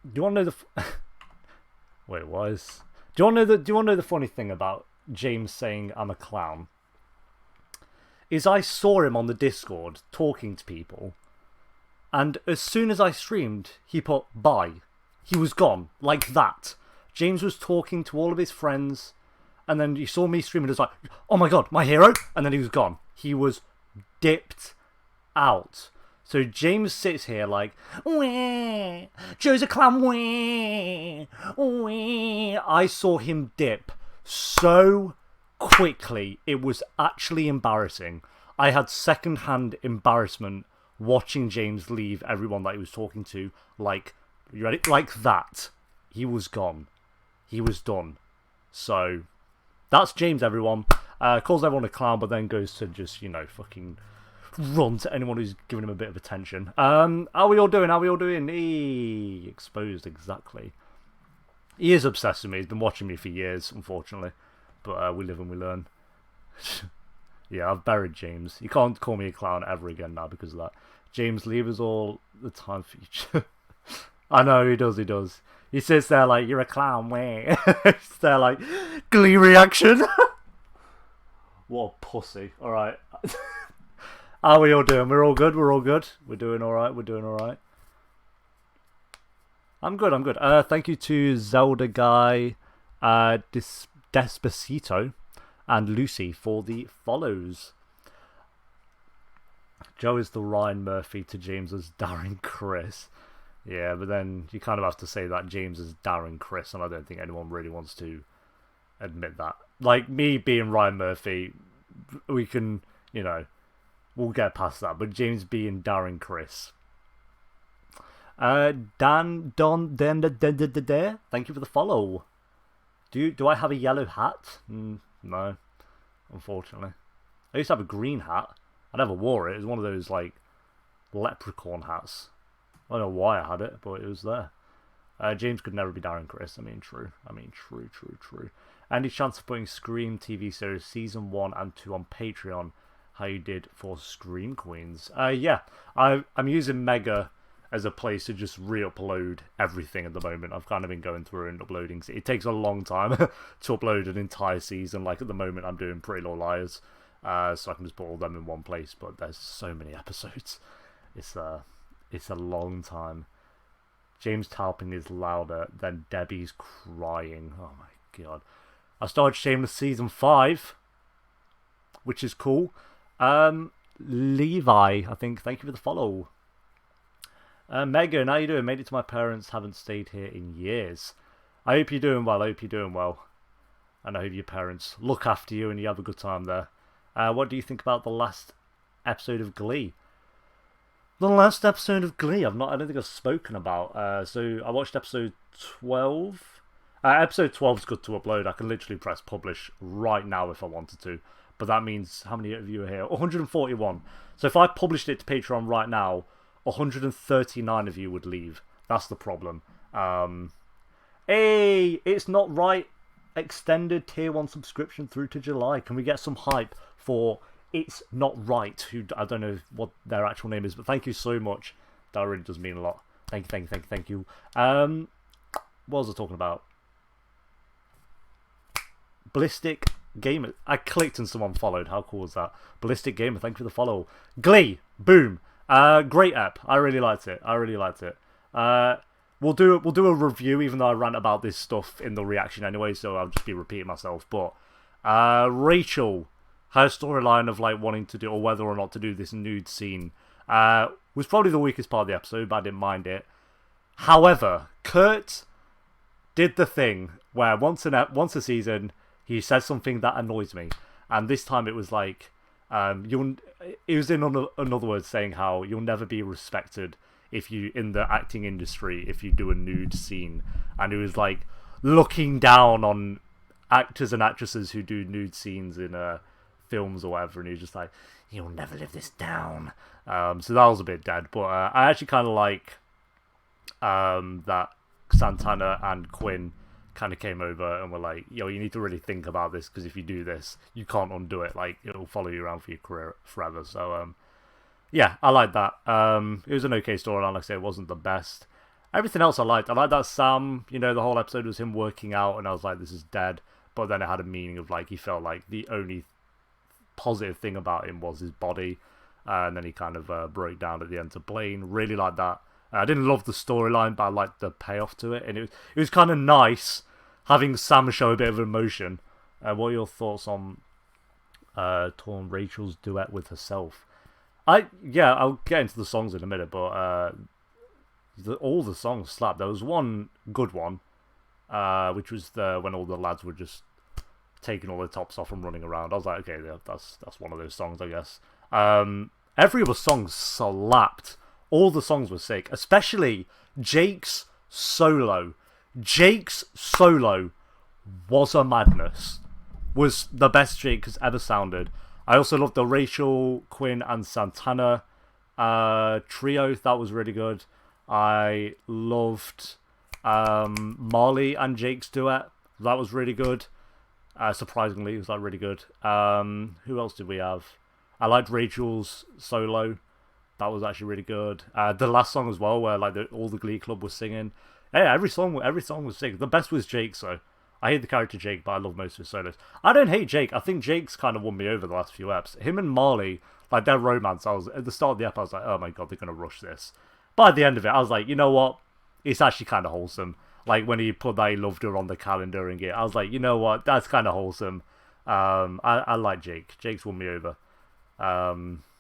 Do you want to know the? Wait, what is? Do you want to know the? Do you want to know the funny thing about James saying I'm a clown? Is I saw him on the Discord talking to people, and as soon as I streamed, he put bye. He was gone like that. James was talking to all of his friends, and then he saw me streaming. It was like, oh my god, my hero, and then he was gone. He was dipped out. So James sits here like, wah, Joe's a clown, wah, wah. I saw him dip so quickly, it was actually embarrassing. I had second-hand embarrassment watching James leave everyone that he was talking to. Like, you ready? Like that. He was gone. He was done. So, that's James, everyone. Calls everyone a clown, but then goes to just, fucking run to anyone who's giving him a bit of attention. How we all doing? How we all doing? Exposed, exactly. He is obsessed with me. He's been watching me for years, unfortunately. But we live and we learn. Yeah, I've buried James. You can't call me a clown ever again now because of that. James, leave us all the time for I know, he does, he does. He sits there like, you're a clown, way. He's there like, Glee reaction. What a pussy. Alright. How are we all doing? We're all good, we're all good. We're doing alright, we're doing alright. I'm good, I'm good. Thank you to Zelda Guy, Despacito, and Lucy for the follows. Joe is the Ryan Murphy to James's Darren Chris. Yeah, but then you kind of have to say that James is Darren Chris, and I don't think anyone really wants to admit that. Like, me being Ryan Murphy, we can, we'll get past that. But James being Darren Chris. Dan, Don, Den, thank you for the follow. Do I have a yellow hat? No, unfortunately. I used to have a green hat. I never wore it. It was one of those, like, leprechaun hats. I don't know why I had it, but it was there. James could never be Darren Chris. I mean, true. True. Any chance of putting Scream TV series Season 1 and 2 on Patreon, how you did for Scream Queens? Yeah. I'm using Mega as a place to just re-upload everything at the moment. I've kind of been going through and uploading. It takes a long time to upload an entire season. Like, at the moment, I'm doing Pretty Little Liars. So I can just put all them in one place. But there's so many episodes. It's a long time. James Talpin is louder than Debbie's crying. Oh my god. I started Shameless Season 5, which is cool. Levi, I think, thank you for the follow. Megan, how you doing? Made it to my parents, haven't stayed here in years. I hope you're doing well. And I hope your parents look after you and you have a good time there. What do you think about the last episode of Glee? The last episode of Glee, I don't think I've spoken about. So I watched episode 12. Episode 12 is good to upload. I can literally press publish right now if I wanted to. But that means, how many of you are here? 141. So if I published it to Patreon right now, 139 of you would leave. That's the problem. Hey, it's not right. Extended tier 1 subscription through to July. Can we get some hype for It's Not Right? Who, I don't know what their actual name is, but thank you so much. That really does mean a lot. Thank you. What was I talking about? Ballistic Gamer. I clicked and someone followed. How cool was that? Ballistic Gamer, thank you for the follow. Glee, boom. Great app. I really liked it. We'll do a review, even though I rant about this stuff in the reaction anyway, so I'll just be repeating myself. But Rachel, her storyline of like wanting to do, or whether or not to do this nude scene, was probably the weakest part of the episode, but I didn't mind it. However, Kurt did the thing where once a season he says something that annoys me, and this time it was like, it was in other words saying how you'll never be respected if you in the acting industry if you do a nude scene, and it was like looking down on actors and actresses who do nude scenes in films or whatever, and he was just like, you'll never live this down. So that was a bit dead, but I actually kind of like that Santana and Quinn kind of came over and were like, yo, you need to really think about this, because if you do this, you can't undo it. Like, it'll follow you around for your career forever. So yeah, I like that. It was an okay storyline. Like I say, it wasn't the best. Everything else I liked. I liked that Sam, the whole episode was him working out, and I was like, this is dead. But then it had a meaning of, like, he felt like the only positive thing about him was his body. And then he kind of broke down at the end to Blaine. Really liked that. I didn't love the storyline, but I liked the payoff to it. And it was kind of nice having Sam show a bit of emotion. What are your thoughts on Torn Rachel's duet with herself? I'll get into the songs in a minute, but all the songs slapped. There was one good one, which was when all the lads were just taking all their tops off and running around. I was like, okay, that's one of those songs, I guess. Every other song slapped. All the songs were sick, especially Jake's solo. Jake's solo was a madness. Was the best Jake has ever sounded. I also loved the Rachel, Quinn, and Santana trio. That was really good. I loved Marley and Jake's duet. That was really good. Surprisingly, it was like really good. Who else did we have? I liked Rachel's solo. That was actually really good. The last song as well, where like all the Glee Club was singing. Yeah, every song was sick. The best was Jake's though. I hate the character Jake, but I love most of his solos. I don't hate Jake. I think Jake's kind of won me over the last few eps. Him and Marley, like their romance, I was at the start of the ep, I was like, oh my god, they're gonna rush this. But at the end of it, I was like, you know what? It's actually kind of wholesome. Like when he put that he loved her on the calendar and I was like, you know what? That's kind of wholesome. I like Jake. Jake's won me over.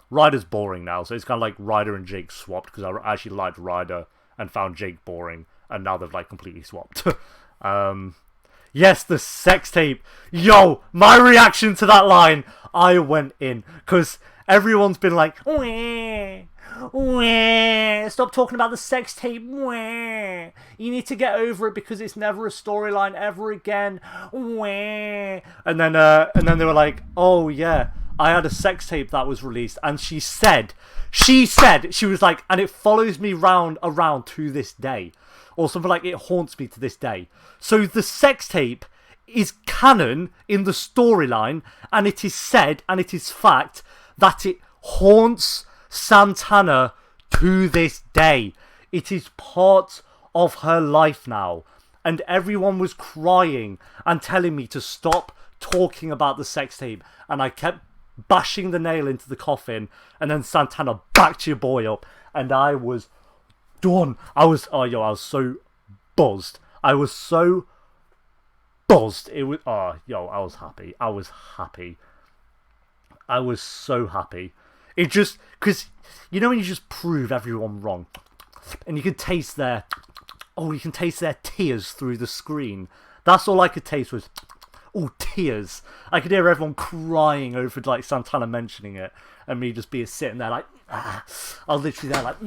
Ryder's boring now, so it's kind of like Ryder and Jake swapped because I actually liked Ryder and found Jake boring, and now they've like completely swapped. Yes, the sex tape. Yo, my reaction to that line, I went in because everyone's been like, wah, wah, stop talking about the sex tape. Wah. You need to get over it because it's never a storyline ever again. Wah. And then they were like, oh yeah, I had a sex tape that was released, and she said, she was like, and it follows me around to this day. Or something like, it haunts me to this day. So the sex tape is canon in the storyline, and it is said, and it is fact, that it haunts Santana to this day. It is part of her life now. And everyone was crying and telling me to stop talking about the sex tape. And I kept bashing the nail into the coffin, and then Santana backed your boy up, and I was done. I was so buzzed. I was so buzzed. It was I was happy. I was happy. I was so happy. It just, because when you just prove everyone wrong, and you can taste their tears through the screen. That's all I could taste was tears. I could hear everyone crying over like Santana mentioning it, and me just sitting there like, I was literally there like,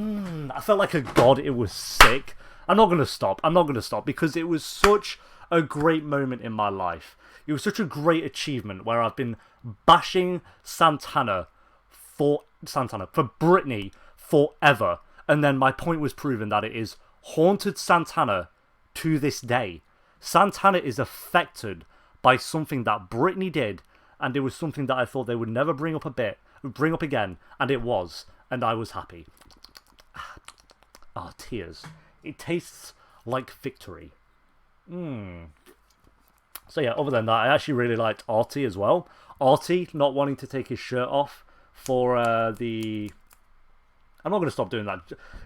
I felt like a god. It was sick. I'm not gonna stop because it was such a great moment in my life. It was such a great achievement where I've been bashing Santana for Britney forever, and then my point was proven that it is haunted Santana to this day. Santana is affected by something that Britney did, and it was something that I thought they would never bring up again, and it was, and I was happy. Tears. It tastes like victory. So yeah, other than that, I actually really liked Artie as well. Artie not wanting to take his shirt off for the... I'm not going to stop doing that.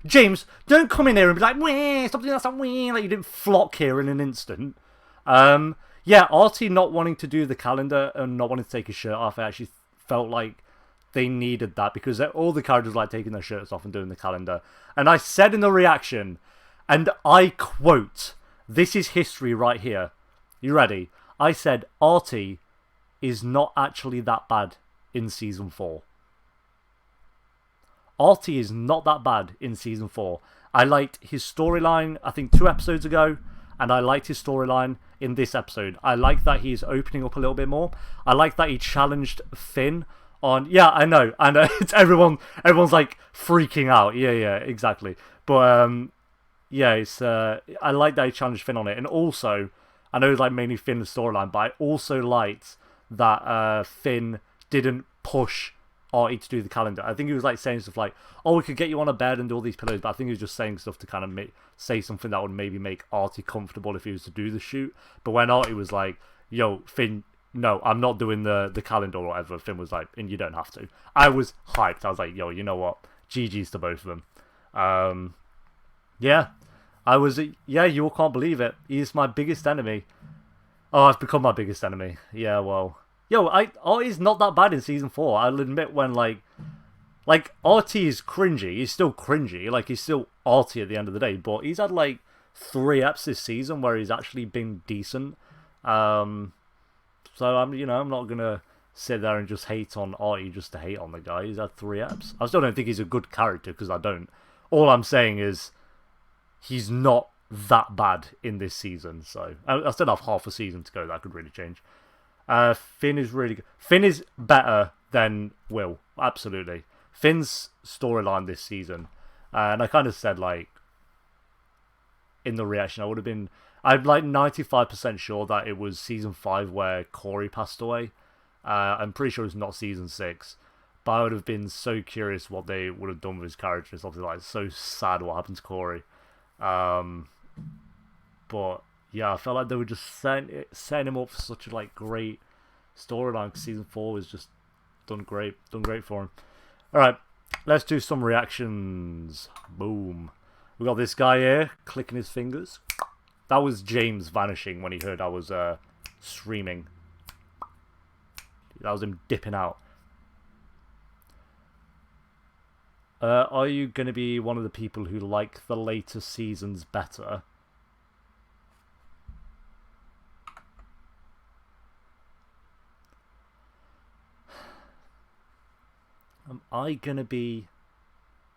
James, don't come in here and be like, wah, stop doing that, stop, wah, like you didn't flock here in an instant. Yeah, Artie not wanting to do the calendar and not wanting to take his shirt off, I actually felt like they needed that because all the characters like taking their shirts off and doing the calendar. And I said in the reaction, and I quote, this is history right here. You ready? I said, Artie is not actually that bad in Season 4. Artie is not that bad in Season 4. I liked his storyline, I think 2 episodes ago, and I liked his storyline in this episode. I like that he's opening up a little bit more. I like that he challenged Finn on... Yeah, I know. It's everyone's like freaking out. Yeah, exactly. But yeah, it's I like that he challenged Finn on it. And also, I know it's like mainly Finn's storyline, but I also liked that Finn didn't push Artie to do the calendar. I think he was like saying stuff like, "Oh, we could get you on a bed and do all these pillows," but I think he was just saying stuff to kind of say something that would maybe make Artie comfortable if he was to do the shoot. But when Artie was like, "Yo, Finn, no, I'm not doing the calendar or whatever," Finn was like, "And you don't have to." I was hyped. I was like, "Yo, you know what? GG's to both of them." Yeah, I was. Yeah, you all can't believe it. He's my biggest enemy. Oh, I've become my biggest enemy. Yeah, well. Yo, Artie's not that bad in season 4. I'll admit when, like, Artie is cringy. He's still cringy. Like, he's still Artie at the end of the day. But he's had, like, 3 eps this season where he's actually been decent. So, I'm not going to sit there and just hate on Artie just to hate on the guy. He's had 3 eps. I still don't think he's a good character, because I don't. All I'm saying is he's not that bad in this season. So, I still have half a season to go. That could really change. Finn is really good. Finn is better than Will, absolutely. Finn's storyline this season, and I kind of said, like, in the reaction, I'm like 95% sure that it was season 5 where Corey passed away. I'm pretty sure it's not season 6, but I would have been so curious what they would have done with his character. It's obviously like so sad what happened to Corey. But yeah, I felt like they were just setting him up for such a like great storyline. Season 4 was just done great for him. All right, let's do some reactions. Boom. We got this guy here clicking his fingers. That was James vanishing when he heard I was streaming. That was him dipping out. Are you going to be one of the people who like the later seasons better? Am I going to be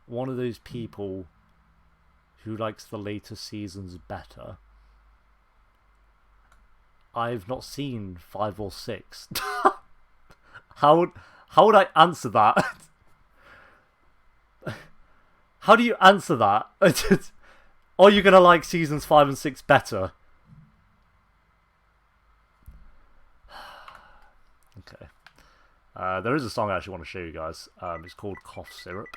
one of those people who likes the later seasons better? I've not seen 5 or 6. How would I answer that? How do you answer that? Are you going to like seasons 5 and 6 better? Okay. There is a song I actually want to show you guys. It's called Cough Syrup.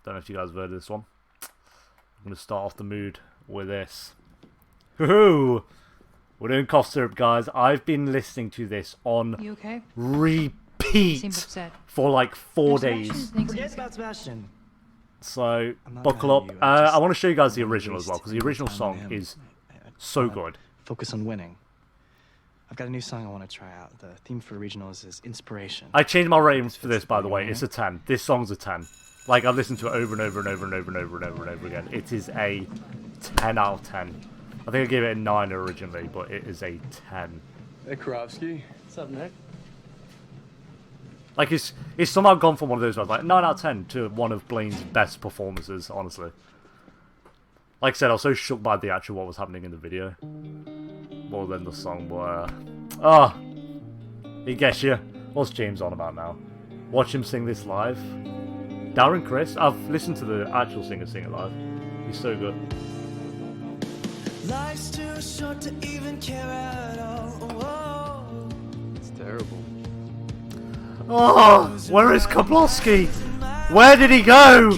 Don't know if you guys have heard of this one. I'm going to start off the mood with this. Woohoo! We're doing Cough Syrup, guys. I've been listening to this on repeat for like 4 days. Forget about Sebastian. So, buckle up. I want to show you guys the original as well, because the original song is so good. Focus on winning. I've got a new song I want to try out. The theme for regionals is inspiration. I changed my ratings for this, by the way. It's a 10. This song's a 10. Like, I've listened to it over and over and over and over and over and over and over again. It is a 10 out of 10. I think I gave it a 9 originally, but it is a 10. Hey, Karofsky. What's up, Nick? Like, it's somehow gone from one of those where I was like 9 out of 10 to one of Blaine's best performances, honestly. Like I said, I was so shook by the actual what was happening in the video. More than the song, but... he gets you. What's James on about now? Watch him sing this live. Darren Criss? I've listened to the actual singer sing it live. He's so good. Life's too short to even care at all. It's terrible. Oh, where is Kablowski? Where did he go?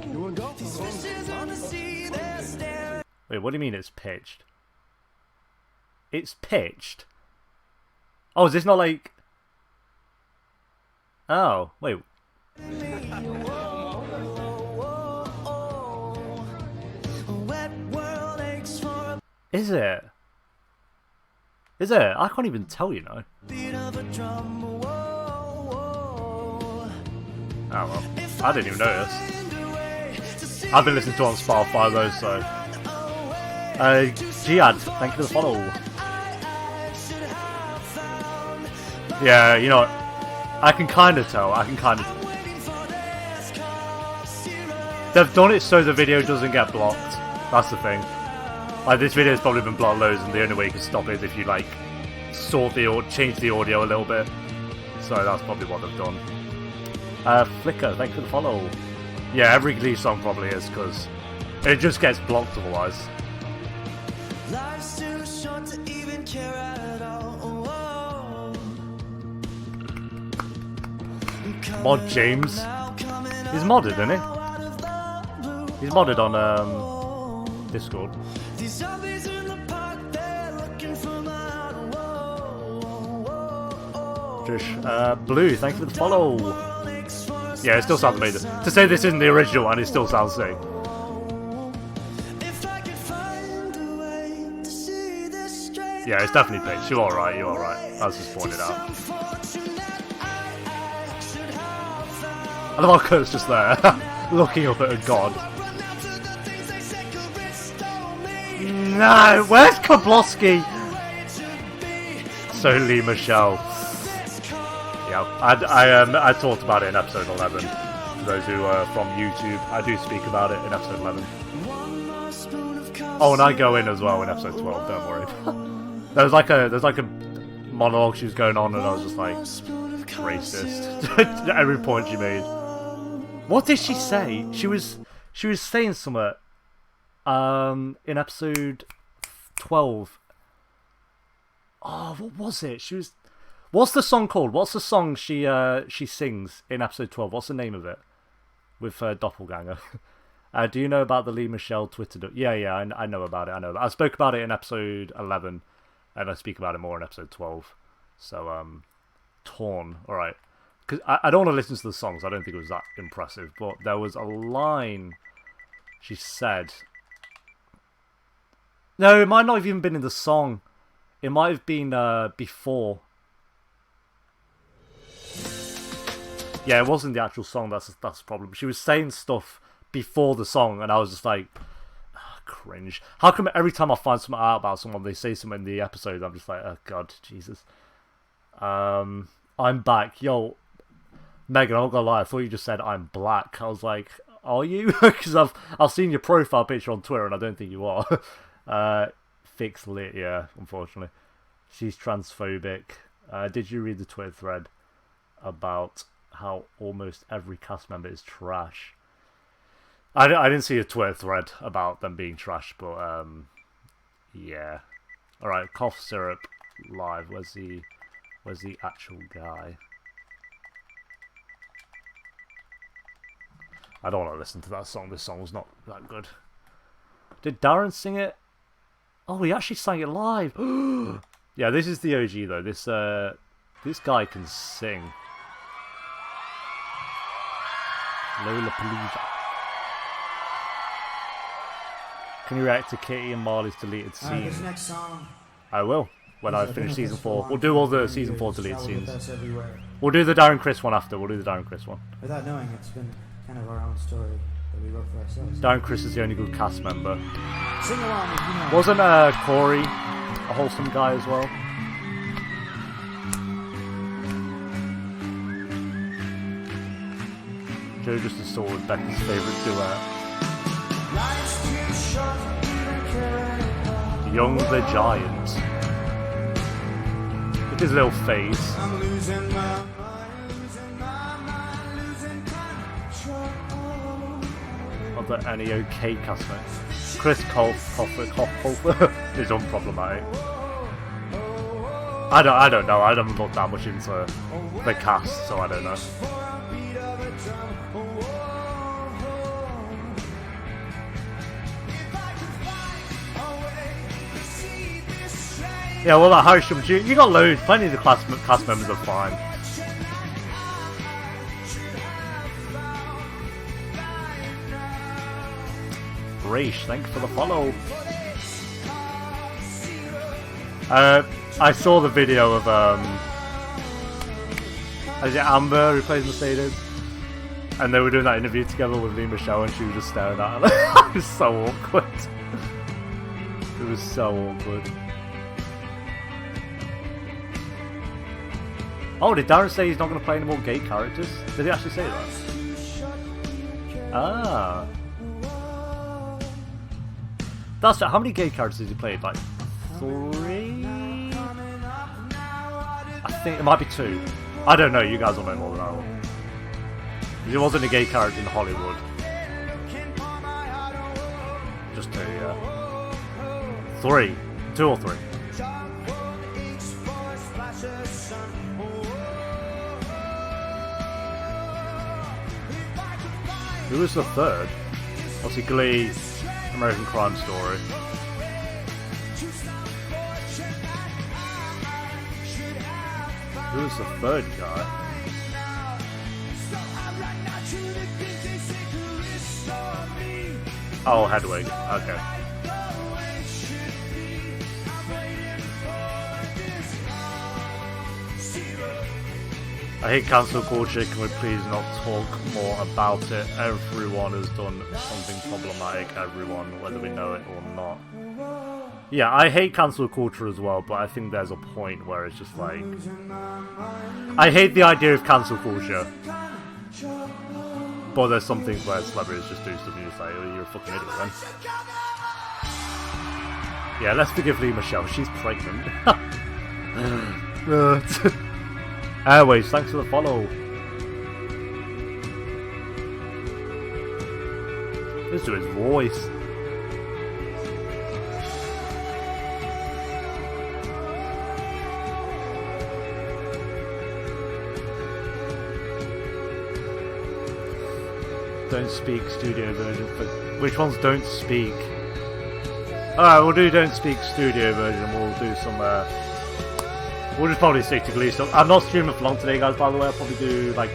You wanna go? Wait, what do you mean it's pitched? It's pitched? Oh, is this not like... Oh, wait. Is it? Is it? I can't even tell, you know. Oh well, I didn't even notice. I've been listening to it on Spotify though, so... Jihad, thank you for the follow. Yeah, you know what? I can kind of tell, They've done it so the video doesn't get blocked. That's the thing. Like, this video's probably been blocked loads, and the only way you can stop it is if you, like, change the audio a little bit. So that's probably what they've done. Flicker, thanks for the follow. Yeah, every Glee song probably is, because It just gets blocked otherwise. Life's too short to even care at all. Mod James. He's modded, isn't he? He's modded on Discord. These zombies in the park, they're looking for my Blue, thank you for the follow. Yeah, it still sounds amazing. To say this isn't the original one, it still sounds sick. Yeah, it's definitely Peach. You're alright, you're alright. As just pointed out. I love how Kurt's just there, looking up at a god. No, where's Koblowski? So Lee Michelle. Yeah, I talked about it in episode 11. For those who are from YouTube, I do speak about it in episode 11. Oh, and I go in as well in episode 12. Don't worry. There's like a monologue she was going on, and I was just like racist at every point she made. What did she say? She was saying something in episode 12. Oh, what was it? What's the song called? What's the song she sings in episode 12? What's the name of it? With her doppelganger. Do you know about the Lee Michelle Twitter? Yeah, I know about it. I spoke about it in episode 11, and I speak about it more in episode 12. So, Torn. Alright. Because I don't want to listen to the songs. I don't think it was that impressive. But there was a line she said. No, it might not have even been in the song. It might have been before. Yeah, it wasn't the actual song. That's the problem. She was saying stuff before the song, and I was just like, cringe. How come every time I find something out about someone, they say something in the episode, I'm just like, oh god, Jesus. I'm back. Yo, Megan, I'm not gonna lie, I thought you just said I'm black. I was like, are you? Because I've seen your profile picture on Twitter, and I don't think you are. Fix lit, yeah, unfortunately. She's transphobic. Did you read the Twitter thread about how almost every cast member is trash? I didn't see a Twitter thread about them being trash, but yeah. Alright, cough syrup live. Where's the actual guy? I don't want to listen to that song. This song was not that good. Did Darren sing it? Oh, he actually sang it live. Yeah, this is the OG though. This guy can sing. Lollapalooza. Can you react to Kitty and Marley's deleted scene? This next song. I will, when I finish season 4. We'll do all the season 4 deleted scenes. Everywhere. We'll do the Darren Criss one after. We'll do the Darren Criss one. Without knowing, it's been kind of our own story that we wrote for ourselves. Darren Criss is the only good cast member. Sing along if you know. Wasn't Corey a wholesome guy as well? Joe just assaulted Becca's favourite duet. Young the Giant. Look at his little face. Are there any okay customers? Chris Colfer is unproblematic. I don't know. I don't look that much into the cast, so I don't know. Yeah, well, that Harsham Jr. You got loads. Plenty of the cast members are fine. Raish, thank you for the follow. I saw the video of is it Amber who plays Mercedes? And they were doing that interview together with Lee Michelle, and she was just staring at her. It was so awkward. It was so awkward. Oh, did Darren say he's not going to play any more gay characters? Did he actually say that? Ah. That's right. How many gay characters has he played? Like 3? I think it might be 2. I don't know. You guys will know more than I will. He wasn't a gay character in Hollywood. Just 2, yeah. 3. 2 or 3. Who was the third? Obviously Glee, American Crime Story. Who was the third guy? Oh, Hedwig. Okay. I hate cancel culture. Can we please not talk more about it? Everyone has done something problematic. Everyone, whether we know it or not. Yeah, I hate cancel culture as well, but I think there's a point where it's just like... I hate the idea of cancel culture. But there's some things where celebrities just do stuff and you're just like, oh, you're a fucking idiot then. Yeah, let's forgive Lee Michelle, she's pregnant. Airways, thanks for the follow. Listen to his voice. Don't speak studio version. Which ones don't speak? Alright, we'll do don't speak studio version. We'll do some. We'll just probably stick to Glee stuff. I'm not streaming for long today, guys. By the way, I'll probably do like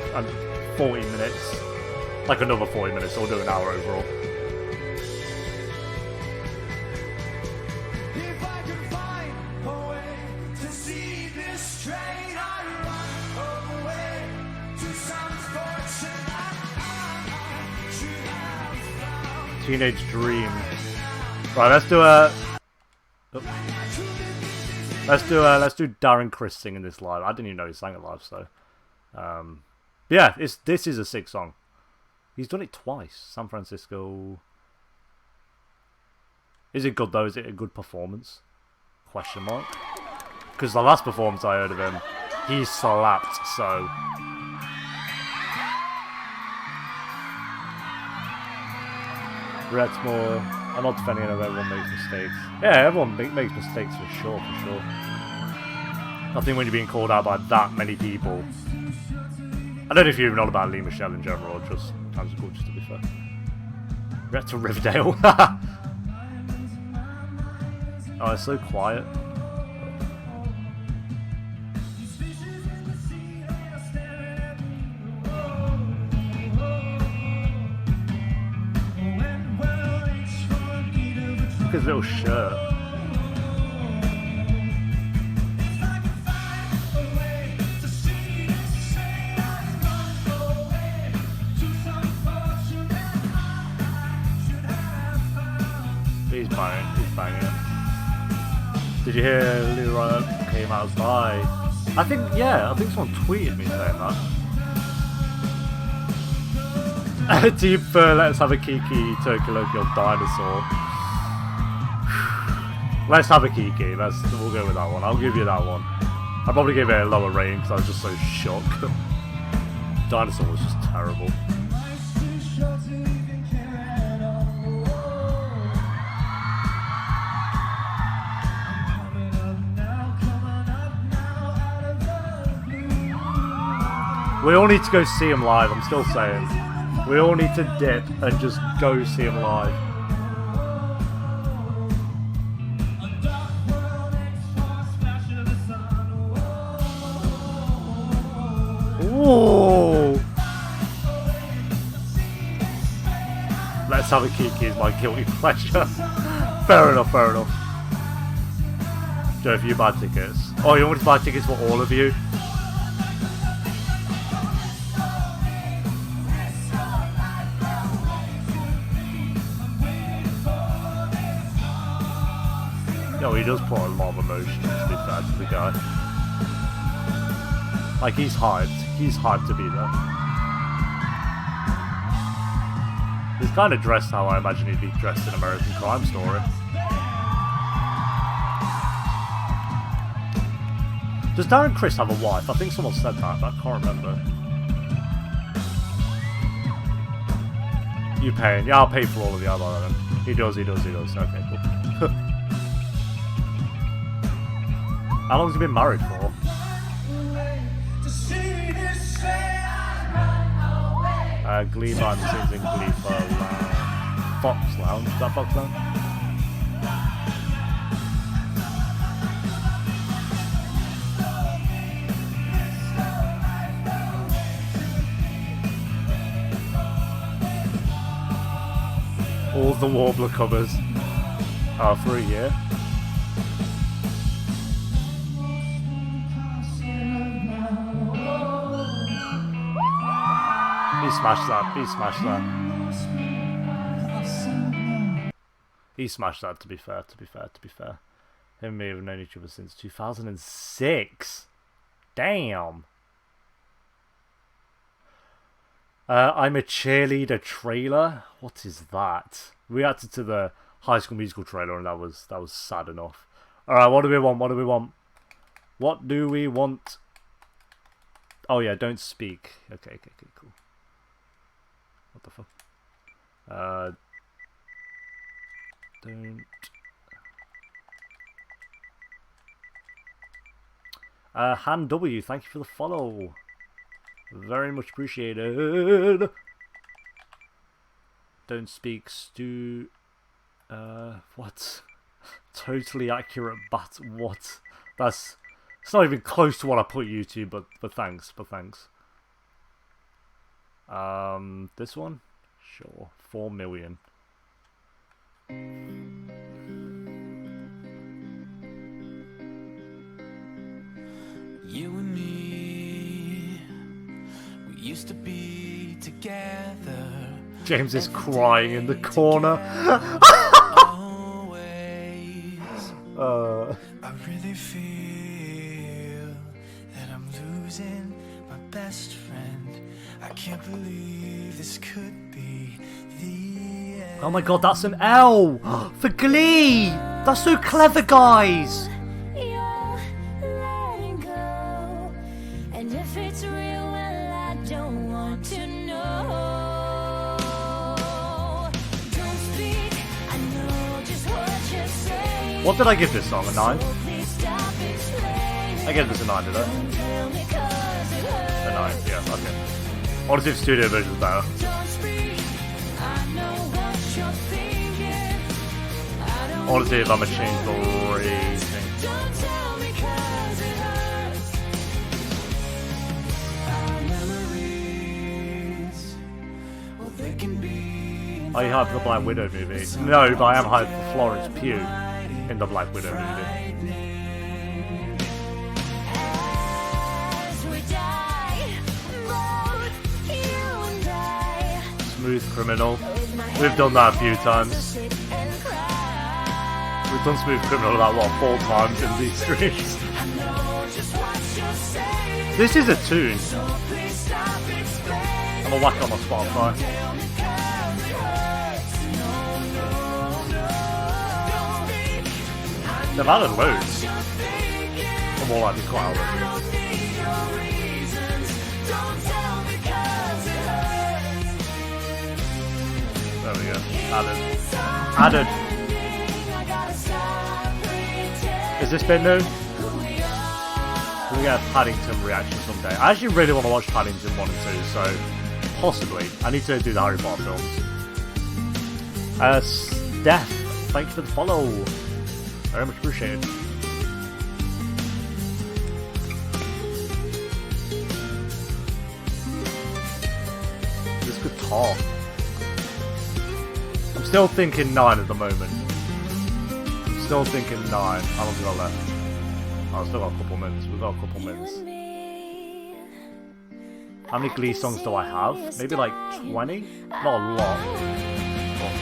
40 minutes, like another 40 minutes. So we'll do an hour overall. Teenage Dream. Right, let's do Darren Criss singing this live. I didn't even know he sang it live, so yeah, this is a sick song. He's done it twice. San Francisco. Is it good though? Is it a good performance? Question mark. Because the last performance I heard of him, he slapped, so. More. I'm not defending it, everyone makes mistakes. Yeah, everyone makes mistakes for sure, I think when you're being called out by that many people... I don't know if you're even on about Lee Michelle in general, or just cancel culture, to be fair. Ret to Riverdale. Oh, it's so quiet. His little shirt. He's banging it. Did you hear Leroy came out as bi? I think someone tweeted me saying that. Deep let's have a Kiki, Turkey Loki or Dinosaur. Let's have a Kiki. We'll go with that one. I'll give you that one. I'll probably give it a lower rating because I was just so shocked. Dinosaur was just terrible. We all need to go see him live. I'm still saying. We all need to dip and just go see him live. Whoa! Let's have a Kiki is my guilty pleasure. Fair enough. Joe, if you buy tickets. Oh, you want me to buy tickets for all of you? Yo, he does put a lot of emotion, to be fair to the guy. Like, he's hyped. He's hyped to be there. He's kind of dressed how I imagine he'd be dressed in American Crime Story. Does Darren Criss have a wife? I think someone said that, but I can't remember. You paying? Yeah, I'll pay for all of the other then. He does. Okay, cool. How long has he been married for? Glee behind the scenes in Glee for Fox Lounge. Is that Fox Lounge? All the Warbler covers for a year. He smashed that. He smashed that, to be fair. Him and me have known each other since 2006. Damn. I'm a cheerleader trailer. What is that? We reacted to the High School Musical trailer, and that was sad enough. All right, what do we want? Oh yeah, don't speak. Okay, cool. What the fuck? Don't. Han W, thank you for the follow. Very much appreciated. Don't speak, Stu. What? Totally accurate, but what? It's not even close to what I put you to, but thanks. This one? Sure. 4 million. You and me, we used to be together. James is crying in the corner. I really feel that I'm losing my best friend. I can't believe this could be the end. Oh my god, that's an L for Glee. That's so clever, guys. You're letting go, and if it's real, well, I don't want to know. Don't speak, I know just what you're saying. What did I give this song? A 9? So please stop explaining. I gave this a 9, did I? Don't tell me 'cause it hurts. A 9, yeah, okay. Honestly, the studio version is better. Don't speak, I know what you're thinking. I don't Honestly, if I'm a change the rating. Don't tell me 'cause it hurts. Our memories, well, they can be. Are you hyped for the Black Widow movie? No, but I am hyped for Florence Pugh in the Black Widow movie. As we die, both you and I, Smooth Criminal. with my We've done that a few times. sit and cry. We've done Smooth Criminal about, what, 4 times in these streams? I know just what you're saying. This is a tune. So please stop explaining. I'm gonna whack it on my Spotify. Tell me 'cause it hurts. No, don't speak. They've added loads. You're thinking. Or more likely quite a lot. I don't need your reasons. Don't tell me 'cause it hurts. There we go. Added. It's Added. ending. I gotta stop pretending Is this bit new? who we are. We'll get a Paddington reaction someday. I actually really want to watch Paddington 1 and 2, so possibly. I need to do the Harry Potter films. Steph, thanks for the follow. Very much appreciated. This guitar. I'm still thinking 9 at the moment. Still thinking 9. How long have I got left? Oh, I've still got a couple minutes. We've got a couple You minutes. and me. How many Glee songs do I have? Maybe like 20? Not a lot. But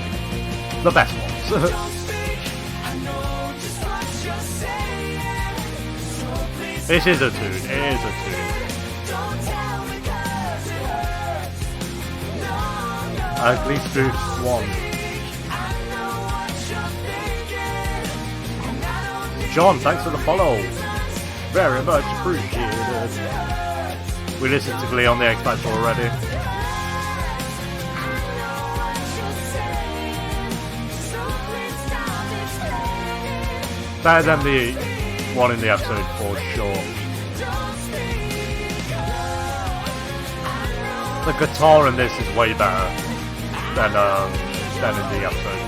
the best ones. Don't speak. I know just what you're saying. So please This is a tune. It is a tune. don't tell me 'cause it hurts. No, Glee Spoof 1. I know what you're thinking. And I don't need John, thanks for the follow. Very much appreciated. We listened to Glee on the X Factor already. I know what you're saying. So Better than the one in the episode for sure. The guitar in this is way better than in the episode.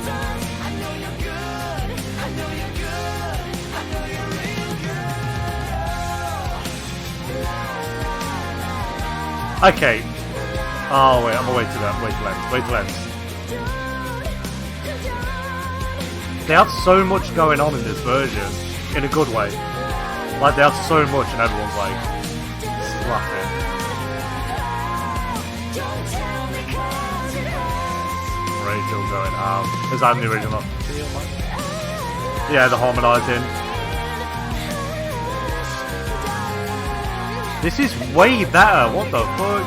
Okay. Oh wait, I'm gonna wait till end. They have so much going on in this version, in a good way. Like they have so much, and everyone's like slapping. Rachel going out. Is that in the original? Yeah, the harmonizing. This is way better. What the fuck?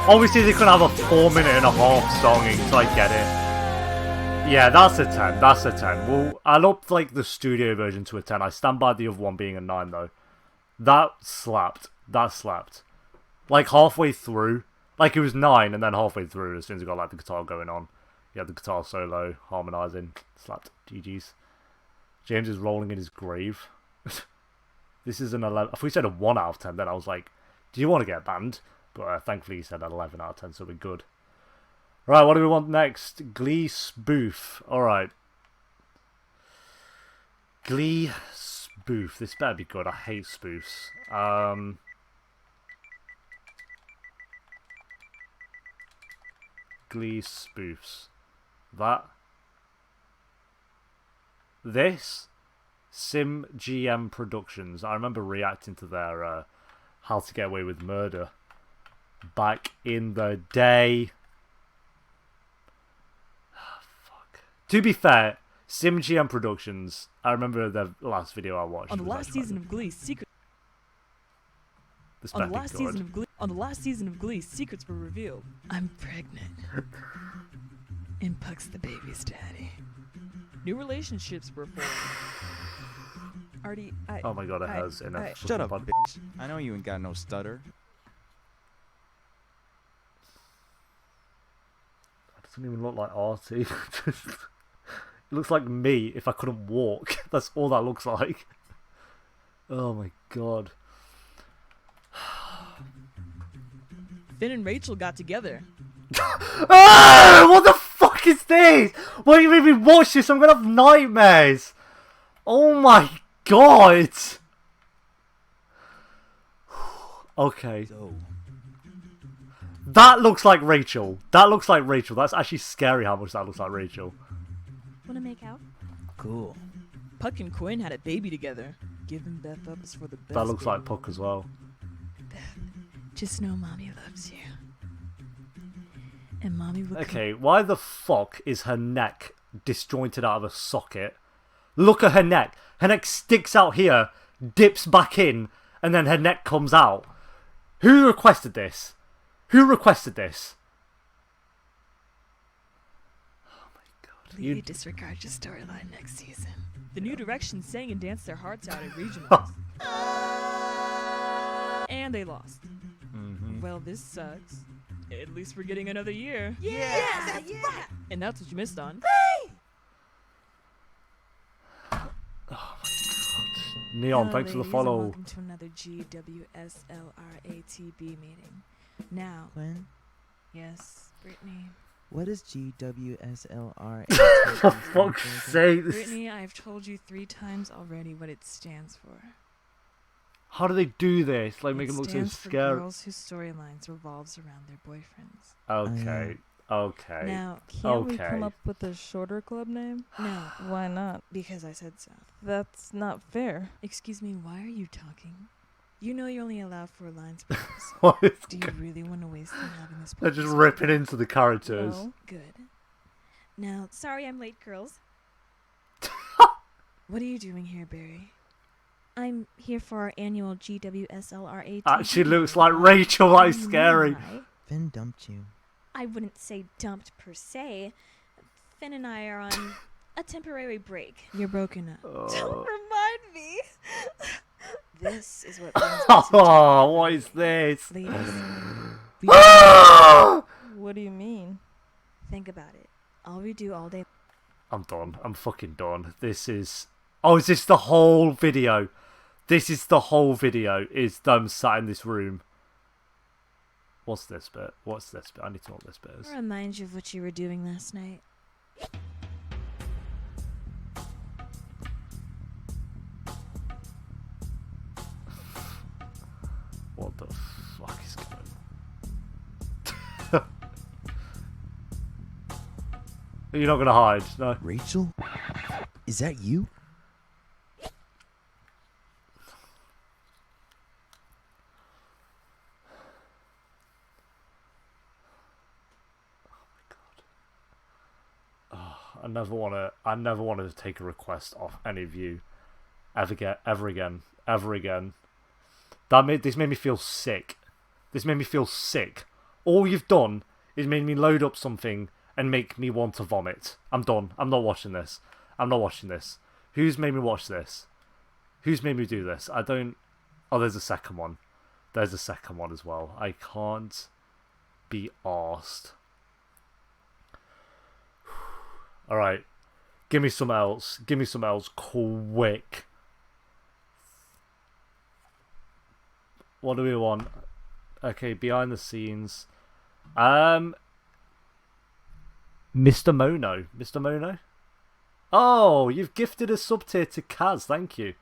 Obviously, they couldn't have a 4.5-minute songing, so I get it. Yeah, that's a 10. That's a 10. Well, I'll up like the studio version to a 10. I stand by the other one being a 9 though. That slapped. That slapped. Like halfway through, like it was 9, and then halfway through, as soon as it got like the guitar going on, you had the guitar solo harmonizing. Slapped. GG's. James is rolling in his grave. This is an 11. If we said a 1 out of 10, then I was like, do you want to get banned? But thankfully he said an 11 out of 10, so we're good. Right, what do we want next? Glee spoof. Alright. Glee spoof. This better be good. I hate spoofs. Glee spoofs. That. This. Sim GM Productions. I remember reacting to their How to Get Away with Murder back in the day. Fuck. To be fair, Sim GM Productions, I remember the last video I watched. On the last season of Glee, On the last season of Glee, secrets were revealed. I'm pregnant. And Puck's the baby's daddy. New relationships were formed. Artie, oh my god, it has in a Shut up, bitch. I know you ain't got no stutter. It doesn't even look like Artie. It looks like me if I couldn't walk. That's all that looks like. Oh my god. Finn and Rachel got together. Ah, what the fuck is this? Why do you make me watch this? I'm gonna have nightmares. Oh my god. Okay. That looks like Rachel. That looks like Rachel. That's actually scary how much that looks like Rachel. Wanna make out? Cool. Puck and Quinn had a baby together. Giving Beth up is for the best. That looks like baby. Puck as well. Beth, just know Mommy loves you. And Mommy will Okay, why the fuck is her neck disjointed out of a socket? Look at her neck. Her neck sticks out here, dips back in, and then her neck comes out. Who requested this? Who requested this? Oh my god. completely disregard your storyline next season. The New Direction sang and danced their hearts out at regionals. And they lost. Well, this sucks. At least we're getting another year. Yeah, that's right. And that's what you missed on. Neon, Hello, thanks for the ladies, follow. and welcome to another GWSLRATB meeting. Now, Quinn, yes, Brittany. what is GWSLR? For fuck's sake. this- Brittany, I've told you 3 times already what it stands for. How do they do this? Like, make It them look so stands for scary. girls whose storylines revolves around their boyfriends. Okay. Okay. Now, Can't we Okay. come up with a shorter club name? no, Why not? because I said so. That's not fair. Excuse me, why are you talking? You know you're only allowed 4 lines per episode. What is Do you really want to waste them having this? They're just podcast? ripping into the characters. No. Good. Now, Sorry I'm late, girls. what are you doing here, Barry? I'm here for our annual GWSLRA. Actually looks like Rachel, that is Oh, scary. my. Finn dumped you. I wouldn't say dumped per se. Finn and I are on a temporary break. You're broken up. Don't remind me. This is what brings me to Oh, what is this? ladies. What do you mean? Think about it. All we do all day. I'm done. I'm fucking done. This is Oh, is this the whole video? This is the whole video. Is them sat in this room. What's this bit? What's this bit? I need to know what this bit is. I'll remind you of what you were doing last night. What the fuck is going on? You're not gonna hide, no? Rachel? Is that you? I never want to take a request off any of you ever again. This made me feel sick. This made me feel sick. All you've done is made me load up something and make me want to vomit. I'm done. I'm not watching this. Who's made me watch this? Who's made me do this? I don't... Oh, there's a second one. There's a second one as well. I can't be arsed. Alright. Give me some else. Give me some else quick. What do we want? Okay, behind the scenes. Mr. Mono. Mr. Mono? Oh, you've gifted a sub tier to Kaz. Thank you.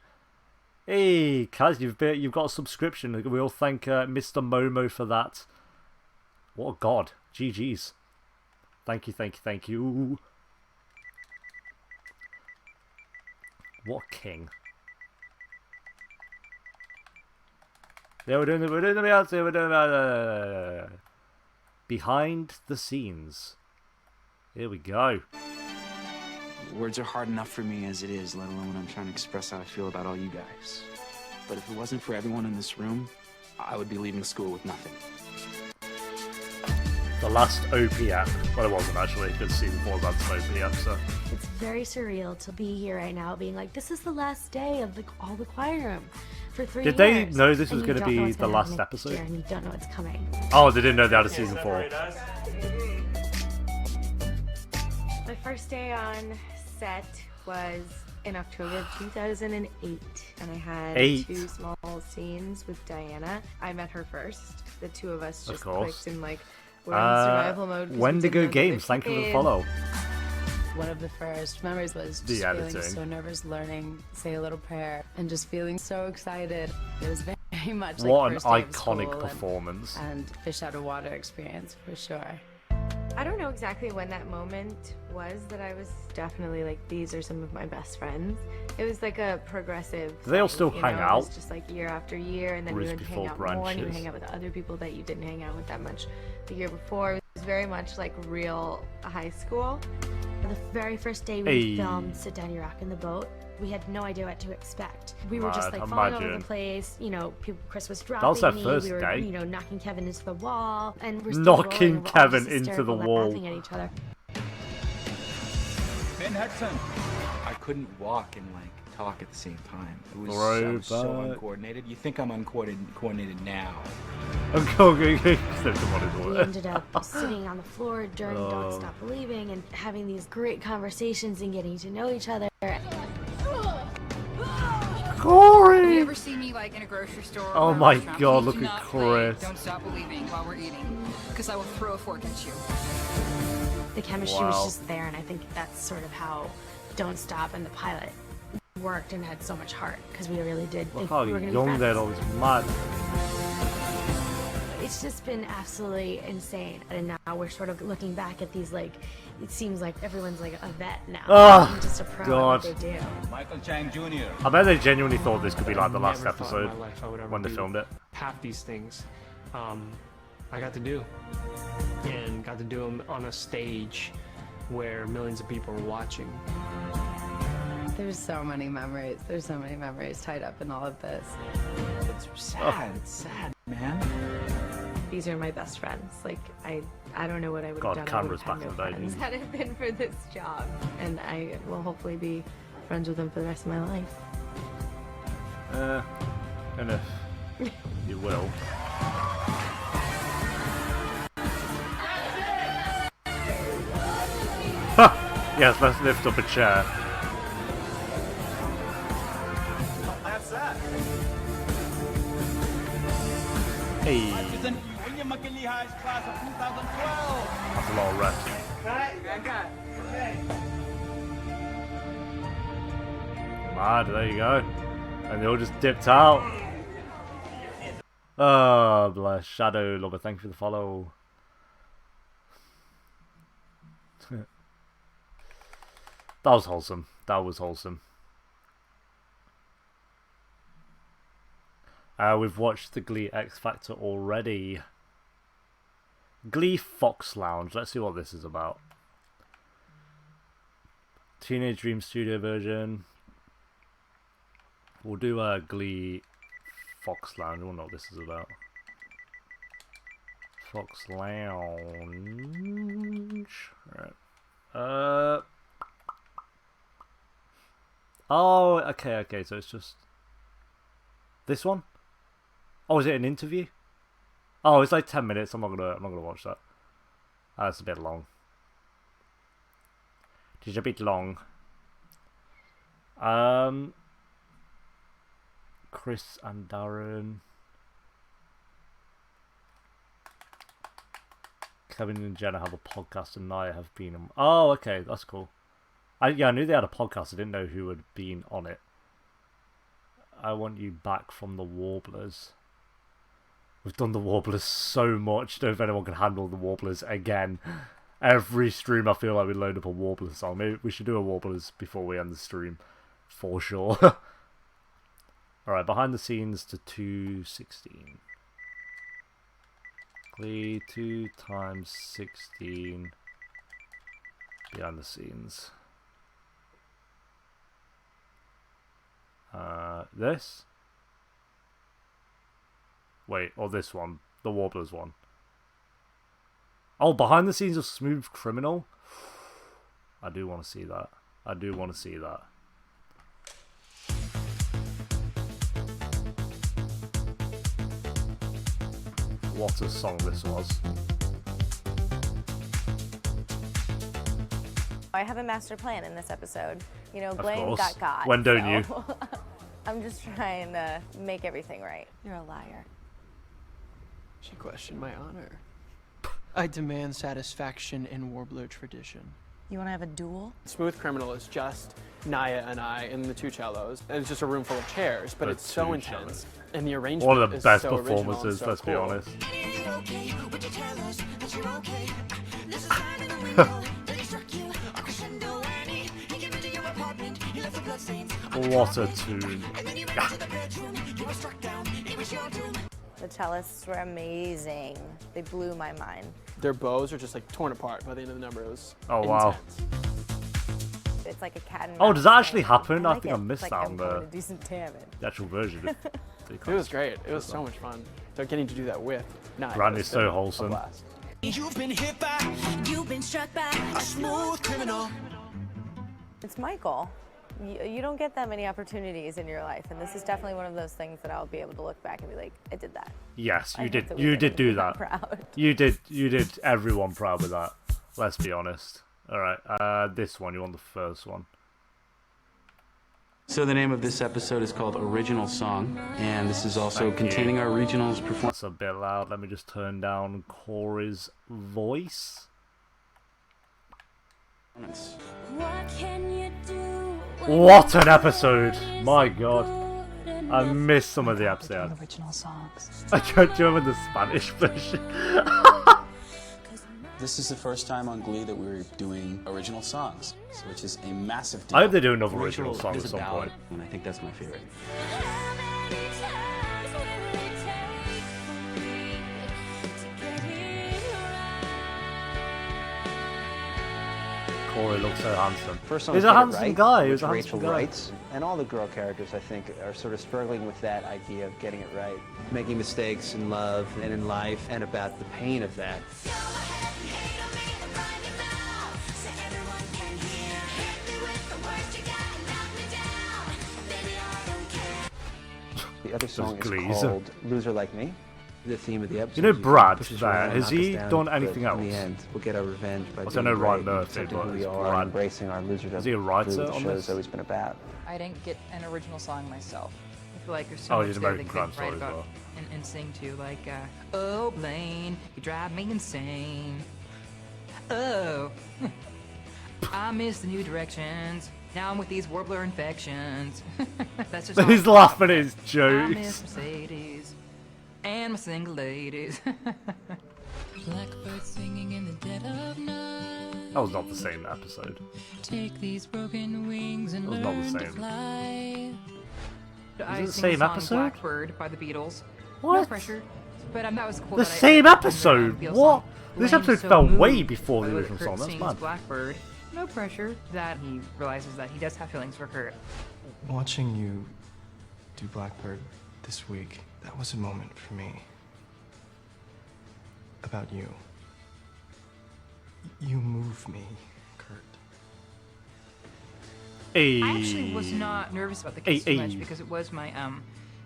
Hey, Kaz, you've got a subscription. We'll thank Mr. Momo for that. What a god. GG's. Thank you. What a king. Yeah, we're doing the behind the scenes. Here we go. Words are hard enough for me as it is, let alone when I'm trying to express how I feel about all you guys. But if it wasn't for everyone in this room, I would be leaving school with nothing. The last OP app. Well, it wasn't actually, because season 4 was an OP app, so. It's very surreal to be here right now, being like, this is the last day of all the choir room for 3 years. Did they know this was going to be the last episode? And you don't know what's coming. Oh, they didn't know they had a season 4. My first day on set was in October of 2008, and I had 2 small scenes with Diana. I met her first. The two of us just clicked and like we're in survival mode. Wendigo Games, thank you for the follow. One of the first memories was just feeling so nervous, learning, say a little prayer, and just feeling so excited. It was very much like what an first day of iconic school performance. and fish out of water experience for sure. I don't know exactly when that moment was that I was definitely like, these are some of my best friends. It was like a progressive Do they all thing, still you hang know? out? It was just like year after year, and then you would hang out more, and you would hang out with other people that you didn't hang out with that much the year before. It was very much like real high school. The very first day we filmed Sit Down, You Rock in the Boat, we had no idea what to expect. We were just like falling all over the place. You know, Chris was dropping That was our me. first We were, day. you know, knocking Kevin into the wall, and we're still Knocking rolling, we're all Kevin just into the hysterical, wall. laughing at each other. Ben Hudson. I couldn't walk and like talk at the same time. It was so uncoordinated. You think I'm uncoordinated now? We ended up sitting on the floor during Don't Stop Believing and having these great conversations and getting to know each other. Corey! You ever see me like in a grocery store? Oh my god, look at Chris. Don't Stop Believing while we're eating, because I will throw a fork at you. The chemistry was just there, and I think that's sort of how Don't Stop and the pilot worked and had so much heart, because we really did think we were going to be friends. That was mad. It's just been absolutely insane, and now we're sort of looking back at these, like, it seems like everyone's like a vet now. Oh, just a pro God. at what they do. Michael Chang Jr. I bet they genuinely thought this could be like the last Never thought in episode my life I would ever when they do filmed it. Half these things I got to do, and got to do them on a stage where millions of people were watching. There's so many memories. There's so many memories tied up in all of this. It's sad. It's sad, man. These are my best friends. Like, I don't know what I would God, have done. cameras back in the day. Friends had it been for this job, and I will hopefully be friends with them for the rest of my life. And if you will. Yes, let's lift up a chair. Hey. Represent William McKinley High's class of 2012. That's a lot of reps. Mad, there you go. And they all just dipped out. Oh, bless. Shadow Lover, thank you for the follow. That was wholesome. That was wholesome. We've watched the Glee X Factor already. Glee Fox Lounge. Let's see what this is about. Teenage Dream Studio version. We'll do a Glee Fox Lounge. I don't know what this is about. Fox Lounge. Alright. Oh, okay, so it's just this one? Oh, is it an interview? Oh, it's like 10 minutes. I'm not gonna watch that. That's a bit long. It's a bit long. Chris and Darren. Kevin and Jenna have a podcast and Nia have been on. Oh, okay, that's cool. I knew they had a podcast. I didn't know who had been on it. I Want You Back from the Warblers. We've done the Warblers so much. Don't know if anyone can handle the Warblers again. Every stream I feel like we load up a Warblers song. Maybe we should do a Warblers before we end the stream. For sure. Alright, behind the scenes to 216. Glee 2 times 16. Behind the scenes. This? Wait, or this one. The Warblers one. Oh, behind the scenes of Smooth Criminal? I do want to see that. I do want to see that. What a song this was. I have a master plan in this episode. You know, blame got God. When don't you? I'm just trying to make everything right. You're a liar. She questioned my honor. I demand satisfaction in Warbler tradition. You want to have a duel? Smooth Criminal is just Naya and I and the two cellos. And it's just a room full of chairs, but it's so intense. And the arrangement one of the best is so performances, so let's be cool. honest. What a tune. The cellists were amazing. They blew my mind. Their bows are just like torn apart by the end of the number. It was wow. It's like a cat and Oh, mouse does that actually thing. happen? I like think I it. missed Like that I'm on going to do some damage. the actual version. It was great. It was so much fun. So getting to do that with Naya. Brand is so wholesome. You've been hit by, you've been struck by a smooth criminal. It's Michael. You don't get that many opportunities in your life, and this is definitely one of those things that I'll be able to look back and be like, I did that. Yes, I you hope did. that You we did can do be that. proud. You did everyone proud with that. Let's be honest. All right, this one. You want the first one? So the name of this episode is called Original Song, and this is also containing our regionals performance. That's a bit loud. Let me just turn down Corey's voice. What can you do? What an episode! My God, I missed some of the episode. Original songs. I can't remember the Spanish version. This is the first time on Glee that we're doing original songs, which is a massive deal. I hope they do another original song is at a some ballad, point. and I think that's my favorite. Corey looks so handsome. First He's a handsome guy. He's a Rachel handsome guy. writes, and all the girl characters, I think, are sort of struggling with that idea of getting it right, making mistakes in love and in life, and about the pain of that. The other song is called "Loser Like Me." The theme of the episode. You know Brad pushes there, around and has knocks he us down, done anything but else? In the end, we'll get our revenge by Also, I being know Ryan great, Murphy, accepting but who we it's are, Brad. and embracing our loserdom. Is he a writer Really, on the show this? has always been about. I didn't get an original song myself. But like, there's so much he's there they American could Crime write Story as about well. and sing to, like, oh Blaine, you drive me insane. Oh, I miss the new directions. Now I'm with these warbler infections. That's just. He's laughing at his I jokes. miss Mercedes and my single ladies. Blackbird singing in the dead of night. That was not the same episode. Take these broken wings and That was not the learn to same. fly. Is it the sing same song episode? Blackbird by the Beatles. No What? pressure. But that was cool. The that same I episode? Beatles What? song. This Blaine's episode so fell moved way before by the way original that song. Kurt That's sings mad. Blackbird. No pressure. That he realizes that he does have feelings for Kurt. Watching you do Blackbird this week, that was a moment for me. About you. You move me, Kurt. Hey. I actually was not nervous about the kiss too much because it was my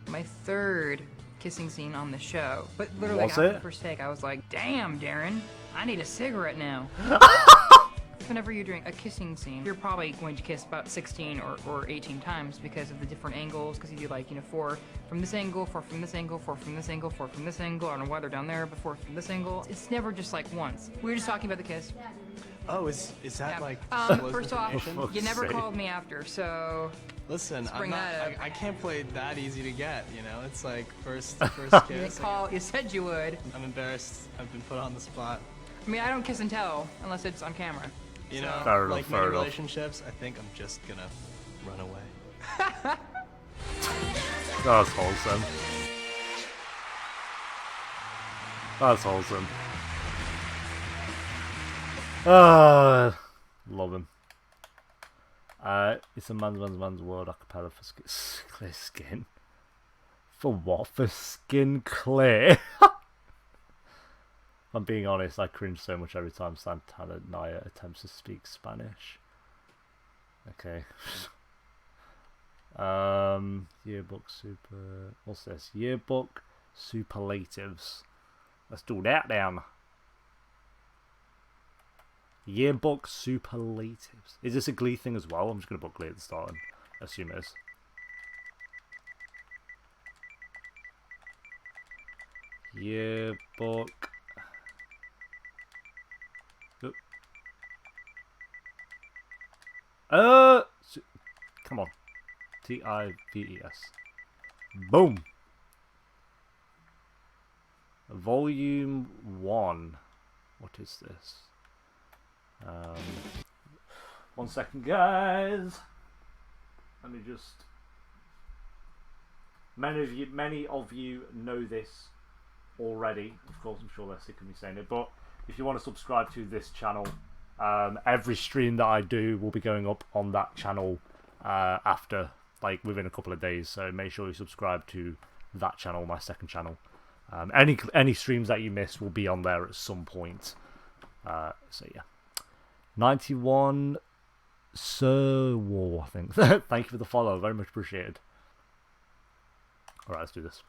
my third kissing scene on the show. But literally Was after it? the first take, I was like, "Damn, Darren, I need a cigarette now." Whenever you're doing a kissing scene, you're probably going to kiss about 16 or 18 times because of the different angles. Because you do like 4 from this angle, 4 from this angle, 4 from this angle, 4 from this angle. I don't know why they're down there, but 4 from this angle. It's never just like once. We were just talking about the kiss. Oh, is that Yeah. like First off, you never called me after, so Listen, let's I'm bring not, that up. I can't play it that easy to get, you know? It's like first You kiss. didn't you said you would. I'm embarrassed. I've been put on the spot. I mean, I don't kiss and tell unless it's on camera. You know, Fair enough, like fair many enough. relationships, I think I'm just gonna run away. That's wholesome. That's wholesome. Love him. It's a man's world acapella for clear skin. For what? For skin clear? If I'm being honest, I cringe so much every time Santana Naya attempts to speak Spanish. Okay. Yearbook super... What's this? Yearbook superlatives. Let's do that then. Yearbook superlatives. Is this a Glee thing as well? I'm just going to put Glee at the start and assume it is. Yearbook... Come on. Tives. Boom. Volume 1. What is this? 1 second, guys. Let me just... Many of you know this already. Of course, I'm sure they're sick of me saying it. But if you want to subscribe to this channel, every stream that I do will be going up on that channel after, like, within a couple of days. So make sure you subscribe to that channel, my second channel. Any streams that you miss will be on there at some point. So yeah. 91 Sir War, I think. Thank you for the follow, very much appreciated. Alright, let's do this.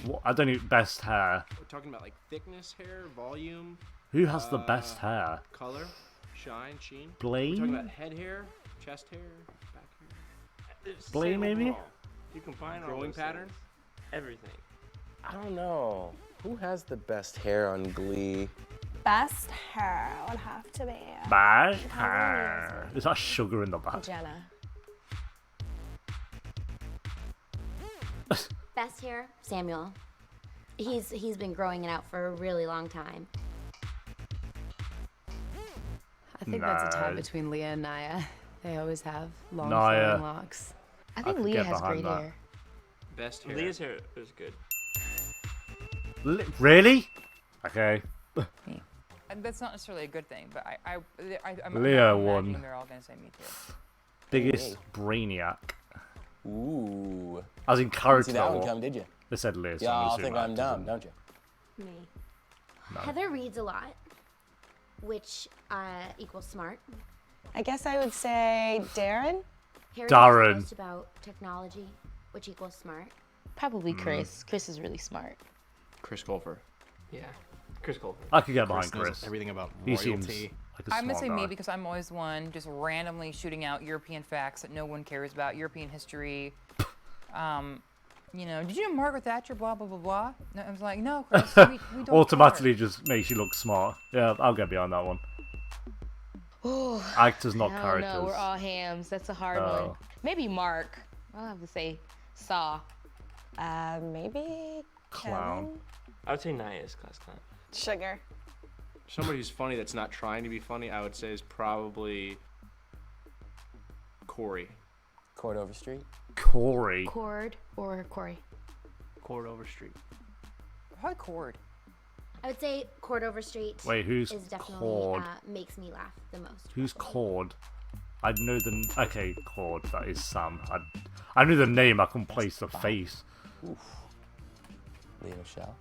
What? I don't know. Best hair. We're talking about like thickness, hair, volume. Who has the best hair? Color, shine, sheen. Blaine? We're talking about head hair, chest hair, back hair. Blaine, maybe? Overall. You combine growing patterns, everything. I don't know. Who has the best hair on Glee? Best hair would have to be Best hair. Is that sugar in the back? Jenna. Best hair, Samuel. He's been growing it out for a really long time. I think that's a tie between Leah and Naya. They always have long Naya. flowing locks. I I think could Leah get has behind great that. hair. Best hair. Leah's hair is good. Really? Okay. That's not necessarily a good thing, but I'm Leah imagining won. they're all gonna say me too. Biggest brainiac. Ooh. As in character. See that one or- come, did you? They said Liz. so Yeah, I'm I assuming think I'm that dumb, doesn't- don't you? Me. No. Heather reads a lot, which equals smart. I guess I would say Darren. Harry Darren. knows most about technology, which equals smart. Probably Chris. Chris is really smart. Chris Colfer. Yeah, Chris Colfer. I could get behind knows Chris. everything about He seems royalty. Like a I'm gonna smart say guy. me because I'm always one just randomly shooting out European facts that no one cares about, European history. You know, did you know Margaret Thatcher? Blah blah blah blah. No, I was like, no, Chris, we don't Automatically just makes you look smart. Yeah, I'll get behind that one. Oh, Actors, not I don't characters. know. We're all hams. That's a hard Oh. one. Maybe Mark. I'll have to say Saw. Maybe Clown. Kevin? I would say Naya's class clown. Sugar. Somebody who's funny that's not trying to be funny, I would say, is probably Corey. Cord Overstreet. Corey. Cord or Corey? Cord Overstreet. Probably Cord. I would say Cord Overstreet. Wait, who's is definitely Cord? Makes me laugh the most. Who's Cord? I know the... Okay, Cord, that is Sam. I knew the name, I couldn't place the face. Oof. Leo Michelle.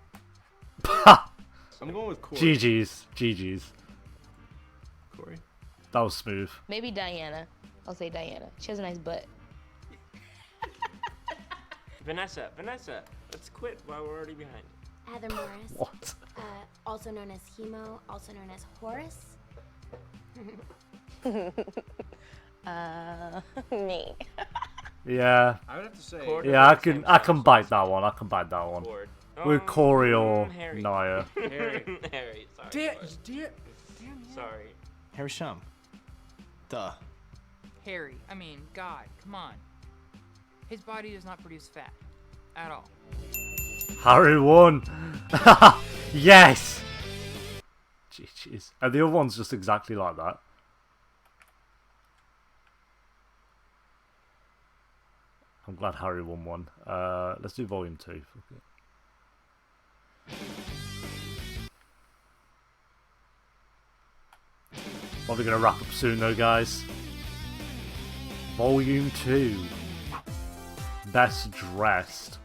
I'm going with Corey. GG's. Corey? That was smooth. Maybe Diana. I'll say Diana. She has a nice butt. Vanessa, let's quit while we're already behind. Heather Morris. What? Also known as Hemo, also known as Horace. Me. Yeah. I would have to say... Yeah, I can bite that one. I can bite that one. With Corey or Harry. Naya. Harry, sorry. Sorry. Harry Shum. Duh. Harry, I mean, God, come on. His body does not produce fat at all. Harry won. Yes. GG's. And the other one's just exactly like that. I'm glad Harry won one. Let's do volume 2. Fuck it. Probably gonna wrap up soon though, guys. Volume 2. Best dressed.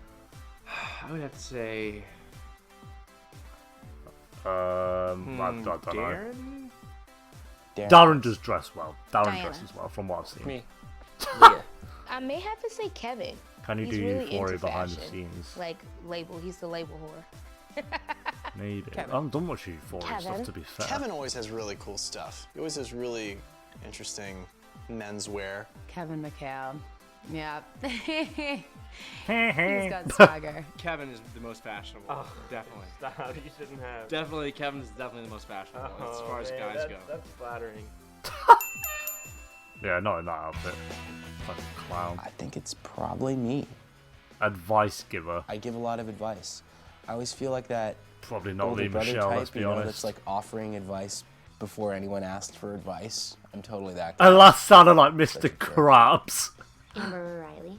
I would have to say... I don't know. Darren? Darren does dress well. Darren Diana. dresses well, from what I've seen. Me. I may have to say Kevin. Can you He's do really Euphoria into behind the fashion. scenes? Like label. He's the label whore. Maybe. Kevin. I haven't done much Euphoria stuff, Kevin. to be fair. Kevin always has really cool stuff. He always has really interesting menswear. Kevin McHale. Yeah. He's He's got swagger. Kevin is the most fashionable. Oh, definitely. Stop, you shouldn't have. Definitely, Kevin is definitely the most fashionable as far as guys go. That's flattering. Yeah, not in that outfit. Like a clown. I think it's probably me. Advice giver. I give a lot of advice. I always feel like that. Probably not older Lee brother Michelle, type, let's be you know, honest. that's like offering advice before anyone asked for advice. I'm totally that And guy. last sounded like Mr. Krabs. Amber Riley.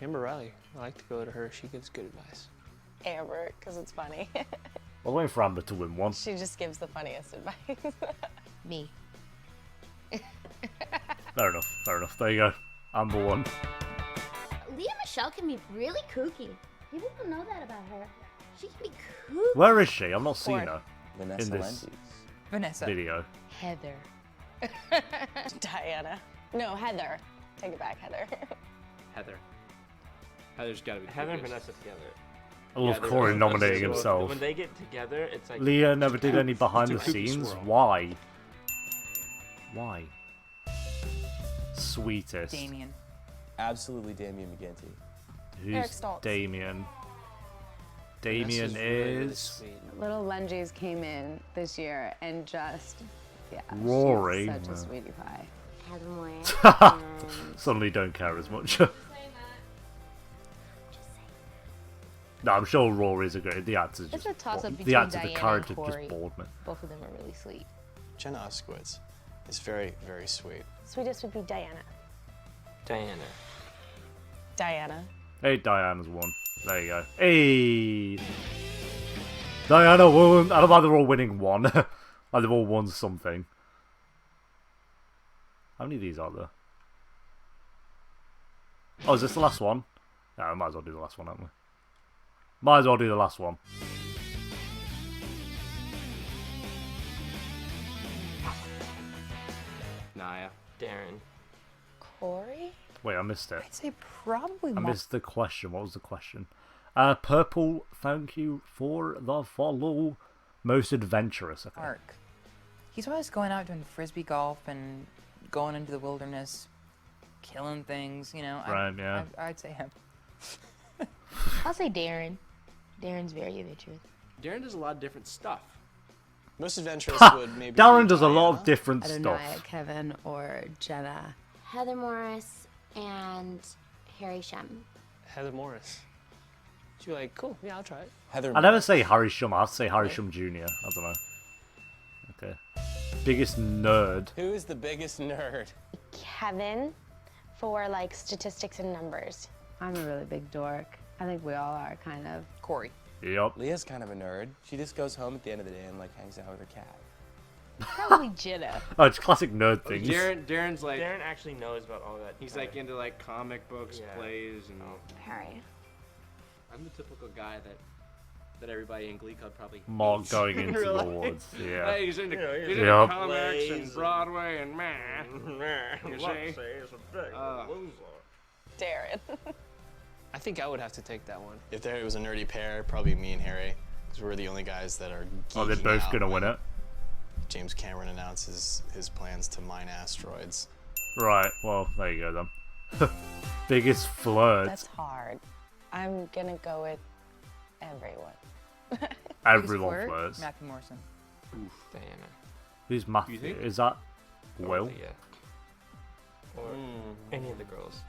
Amber Riley. I like to go to her. She gives good advice. Amber, because it's funny. We're waiting for Amber to win one. She just gives the funniest advice. Me. Fair enough. There you go. Amber won. Leah Michelle can be really kooky. People don't know that about her. She can be kooky. Where is she? I've not seen Ford. her Vanessa in this Vanessa. video. Heather. Diana. No, Heather. Take it back, Heather. Heather. Heather's gotta be the Heather and cookiest. Vanessa together. I love they're Corey both nominating cookies. himself. When they get together, it's like... Leah never did any behind the It's a cookie scenes. swirl. Why? Why? Sweetest. Damien. Absolutely Damien McGinty. Eric Who's Stoltz. Damien? Damien is Little Lungies came in this year and just, yeah. Rory. She's such No. a sweetie pie. Heather Morris. Suddenly don't care as much. No, I'm sure Rory's a great. The actor's It's just. a toss-up the between actor, Diana the character and Corey. just bored me. Both of them are really sweet. Jenna Uskowitz is very, very sweet. Sweetest would be Diana. Diana. Diana. Hey, Diana's won. There you go. Hey, Diana won. I don't know they're all winning one. Like they've all won something. How many of these are there? Oh, is this the last one? Yeah, I might as well do the last one, haven't we? Might as well do the last one. Naya. Darren. Corey? Wait, I missed it. I'd say probably I missed the question. What was the question? Purple, thank you for the follow. Most adventurous. Okay. Mark. He's always going out doing frisbee golf and going into the wilderness, killing things, you know. Right, yeah. I'd say him. I'll say Darren. Darren's very adventurous. Darren does a lot of different stuff. Most adventurous would maybe. Darren does a lot of different I don't stuff. know, Kevin or Jenna. Heather Morris and Harry Shem. Heather Morris. She'd be like, cool, yeah, I'll try it. Heather. I never say Harry Shum. I'd say Harry Shum Jr. I don't know. Okay. Biggest nerd. Who is the biggest nerd? Kevin, for like statistics and numbers. I'm a really big dork. I think we all are, kind of. Corey. Yep. Leah's kind of a nerd. She just goes home at the end of the day and like hangs out with her cat. Probably Jenna. Oh, it's classic nerd things. Darren's like. Darren actually knows about all that. He's like into like comic books, plays, and. Harry. I'm the typical guy that everybody in Glee Club probably Mark hates. going into Really? the woods. Yeah. Like, he's into, he's into Yep. comics and Broadway and you see? Darren. I think I would have to take that one. If there was a nerdy pair, probably me and Harry, because we're the only guys that are. Oh, they're both gonna win it. James Cameron announces his plans to mine asteroids. Right. Well, there you go then. Biggest flirt. That's hard. I'm gonna go with everyone. Everyone flirts. Matthew Morrison. Oof, Diana. Who's Matthew? Is that Will? Yeah. Or any of the girls.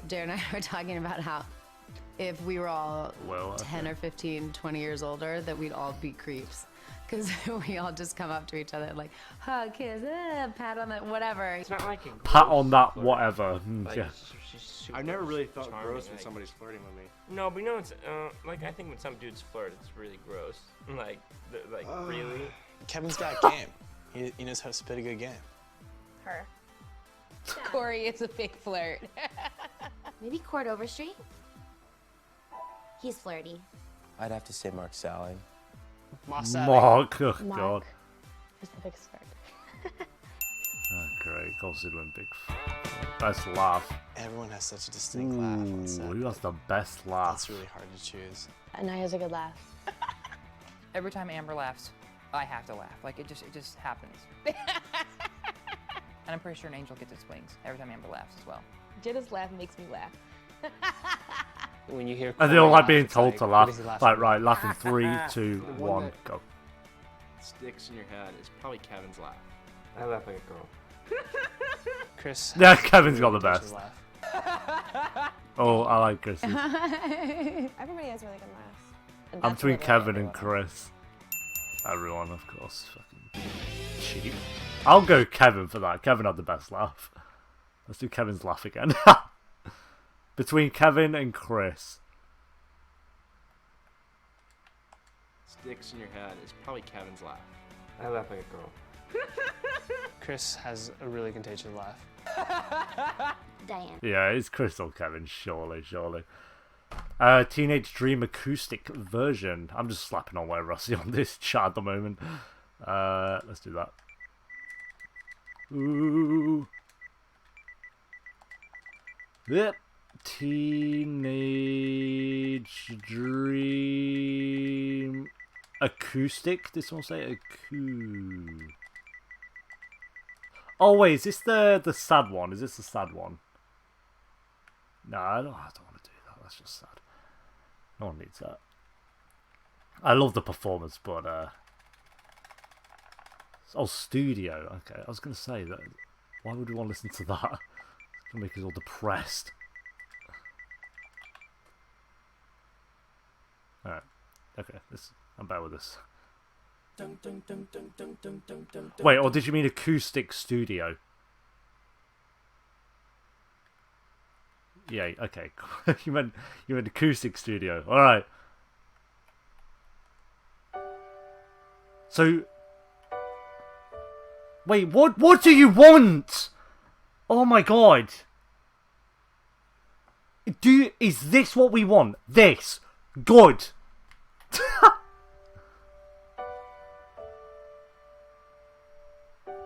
Darren and I were talking about how if we were all Well, 10 or 15, 20 years older, that we'd all be creeps. Because we all just come up to each other and like, hug, kiss, pat on the whatever. It's not like Pat on that whatever. Like, Yeah. she's super I've never really felt charming, gross when like- somebody's flirting with me. No, but you know, it's like I think when some dudes flirt, it's really gross. Like, really. Kevin's got game. He knows how to spit a good game. Her. Corey is a big flirt. Maybe Cord Overstreet? He's flirty. I'd have to say Mark Sally. Mark. Oh, Mark. God. Who's the biggest flirt? Oh, great. Considering big. Best laugh. Everyone has such a distinct laugh on set. Who has the best laugh? That's really hard to choose. Anaya has a good laugh. Every time Amber laughs, I have to laugh. Like it just happens. And I'm pretty sure an angel gets its wings every time Amber laughs as well. Jenna's laugh makes me laugh. When you hear. I don't like being told it's to like, laugh. what is he laughing Like, at? right, laugh in 3, 2, The one 1, that- go. Sticks in your head is probably Kevin's laugh. I laugh like a girl. Chris. Yeah, Kevin's got the best. Laugh. Oh, I like Chris. Everybody has really good laughs. And I'm that's between literally Kevin and everyone. Chris. Everyone, of course. Fucking cheap. I'll go Kevin for that. Kevin had the best laugh. Let's do Kevin's laugh again. Between Kevin and Chris. Sticks in your head is probably Kevin's laugh. I laugh like a girl. Chris has a really contagious laugh. Diane. Yeah, it's Chris or Kevin, surely. Teenage Dream acoustic version. I'm just slapping on where Rusty on this chat at the moment. Let's do that. Ooh. Yep. Teenage Dream acoustic. This one say Oh wait, is this the sad one? Is this the sad one? No, I don't want to do that. That's just sad. No one needs that. I love the performance, but oh, studio. Okay, I was gonna say that. Why would we want to listen to that? It's gonna make us all depressed. Alright. Okay, I'm better with this. Wait, or did you mean acoustic studio? Yeah, okay. you meant acoustic studio. Alright. So wait, what do you want? Oh my god. Is this what we want? This. Good.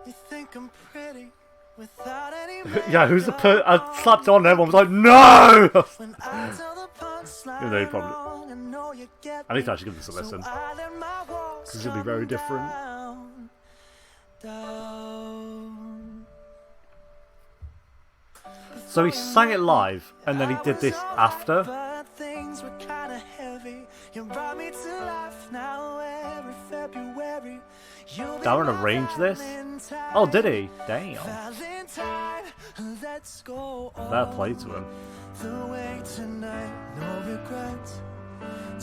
You think I'm pretty without any Yeah, who's the I slapped on there, everyone was like, no! When I tell the punchline Even though you probably... wrong, I know you get I need to actually give this a listen. so I let my walks This is going to be very different. down. So he sang it live, and then he did this after. But things were kind of heavy. You brought me to life now every February. Darren arranged this? Oh, did he? Damn. Valentine, let's go Fair play to him. the way tonight, no regrets,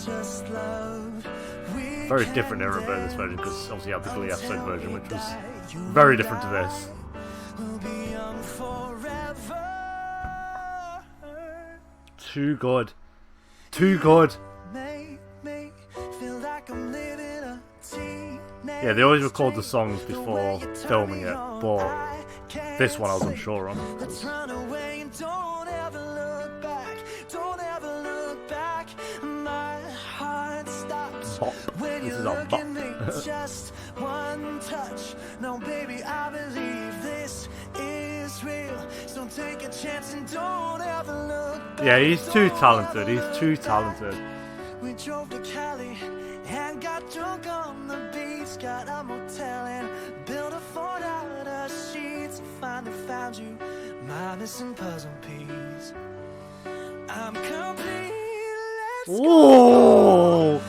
just love. We Very different era about this version, because obviously you had the Glee episode version, which was very different to this. will be young forever. Too good. Too good. Make me feel like I'm living a teenage. Yeah, they always record the songs before filming it, but this one I was unsure on. Let's run away and don't ever look back. Don't ever look back. My heart stops Bop. when This you is a look bop. at me. Just one touch. No, baby, I believe this is real. So take a chance and don't ever look back. Yeah, he's too talented. He's too talented. We drove to Cali and got drunk on the beach. Got a motel and built a fort out of sheets. Finally found you, my missing puzzle piece. I'm complete. Let's Ooh!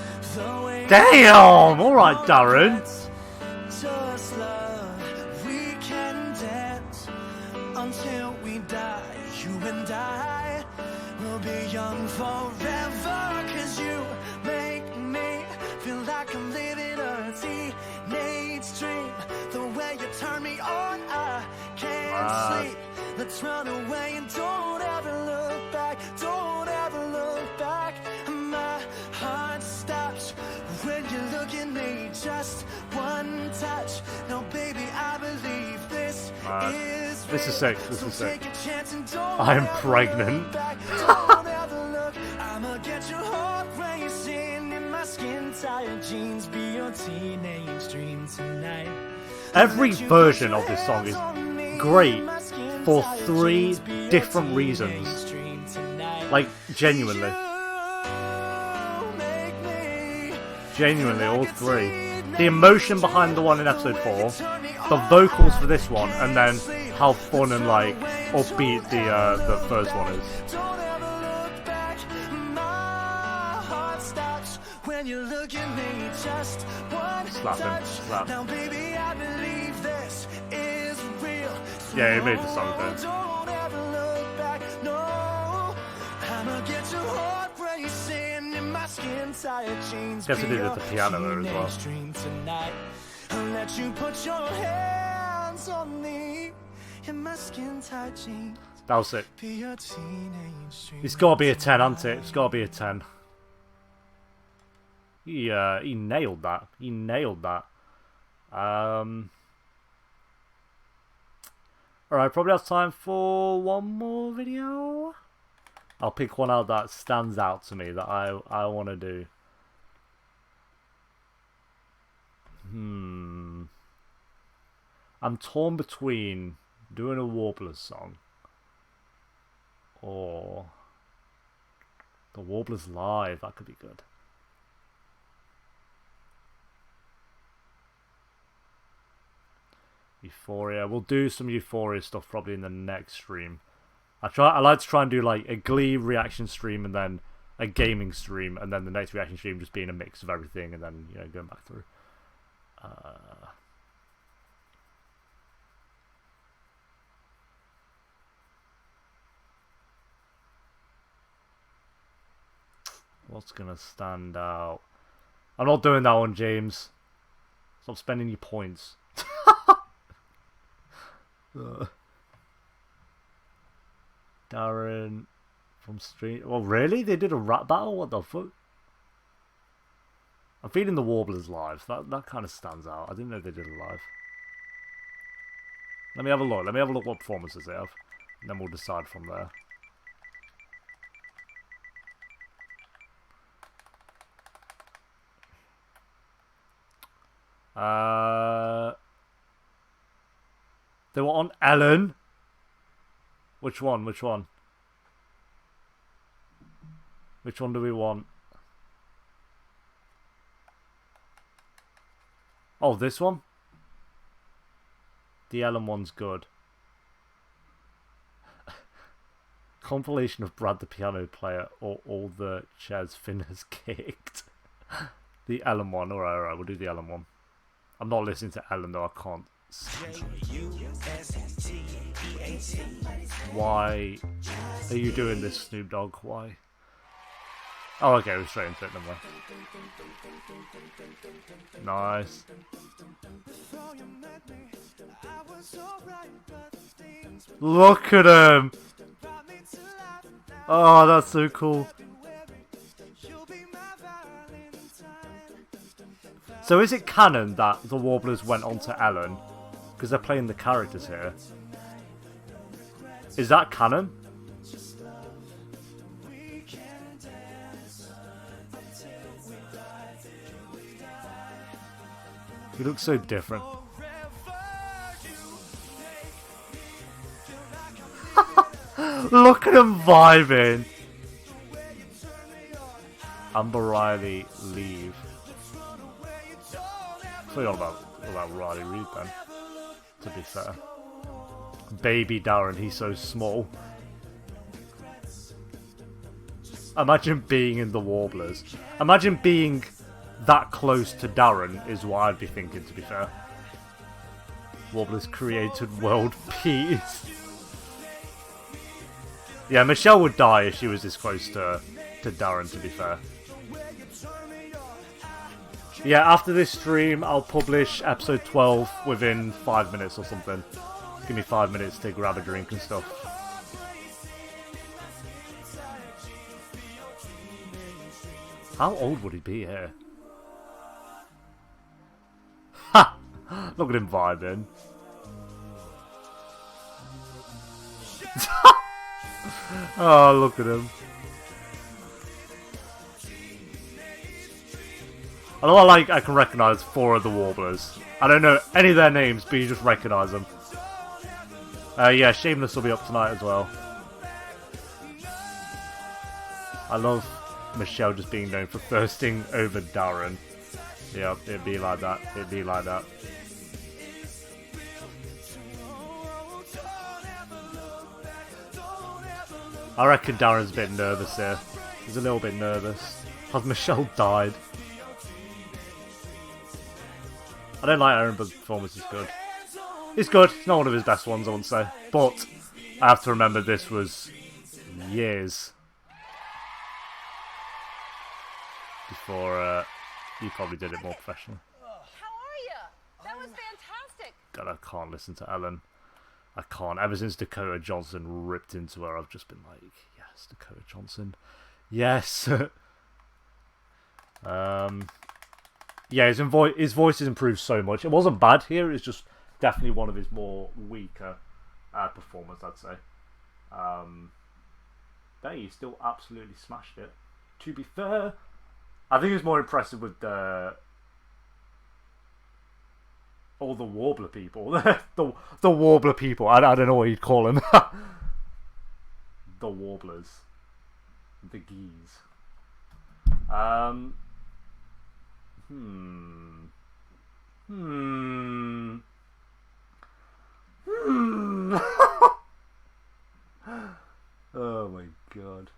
Damn! Alright, Darren. just love. We can dance until we die. You and I will be young forever. Cause you make me feel like I'm living a teenage dream. The way you turn me on, I can't sleep. Let's run away and don't ever look back. Don't ever look back. My heart stops when you look at me. Just one touch. No, baby, I believe this is This is sick. This is sick. take a chance and don't I am ever pregnant. look back. Don't ever look. I'ma get your heart racing in my skin tight jeans. Be your teenage dream tonight. Every version of this song is great for 3 different reasons. Like, genuinely. Genuinely, all 3. The emotion behind the one in episode 4, the vocals for this one, and then how fun and, like, upbeat the first one is. When you look at me, just one Slap him, touch. slap. Now, baby, I believe this is real. Yeah, he made the song then. Don't ever look back, no. I'ma get your heart racing in my skin tight jeans. Guess he did it at the piano there as well. Teenage dream tonight. I'll let you put your hands on me in my skin tight jeans. That was it. Be your teenage dream. It's gotta be a 10, hasn't it? It's gotta be a 10. He nailed that. He nailed that. Alright, probably have time for one more video. I'll pick one out that stands out to me that I want to do. I'm torn between doing a Warblers song or the Warblers live. That could be good. Euphoria. We'll do some Euphoria stuff probably in the next stream. I like to try and do like a Glee reaction stream and then a gaming stream, and then the next reaction stream just being a mix of everything, and then going back through. What's gonna stand out? I'm not doing that one, James. Stop spending your points. Darren from Street. Well, really? They did a rap battle? What the fuck? I'm feeling the Warblers live. That kind of stands out. I didn't know they did it live. Let me have a look. Let me have a look what performances they have. And then we'll decide from there. They were on Ellen. Which one? Which one? Which one do we want? Oh, this one? The Ellen one's good. Compilation of Brad the piano player or all the chairs Finn has kicked. The Ellen one. Alright, we'll do the Ellen one. I'm not listening to Ellen though, I can't. Why are you doing this, Snoop Dogg? Why? Oh, okay, we're straight into it, never mind. Nice. Look at him! Oh, that's so cool. So is it canon that the Warblers went on to Ellen? Because they're playing the characters here. Is that canon? He looks so different. Look at him vibing. Amber Riley, leave. So you're about Riley Reid then, to be fair. Baby Darren, he's so small. Imagine being in the Warblers. Imagine being that close to Darren is what I'd be thinking, to be fair. Warblers created world peace. Yeah, Michelle would die if she was this close to Darren, to be fair. Yeah, after this stream, I'll publish episode 12 within 5 minutes or something. Give me 5 minutes to grab a drink and stuff. How old would he be here? Ha! Look at him vibing. Oh, look at him. I know I can recognise 4 of the Warblers. I don't know any of their names, but you just recognise them. Yeah, Shameless will be up tonight as well. I love Michelle just being known for thirsting over Darren. Yeah, it'd be like that. It'd be like that. I reckon Darren's a bit nervous here. He's a little bit nervous. Has Michelle died? I don't like Aaron, but the performance is good. It's good. It's not one of his best ones, I wouldn't say. But I have to remember this was years before you probably did it more professionally. How are you? That was fantastic. God, I can't listen to Ellen. I can't. Ever since Dakota Johnson ripped into her, I've just been like, yes, Dakota Johnson. Yes. Yeah, his voice has improved so much. It wasn't bad here. It's just definitely one of his more weaker performers, I'd say. But he still absolutely smashed it. To be fair, I think it was more impressive with all the Warbler people. the Warbler people. I don't know what you'd call them. The Warblers. The geese. Oh my god.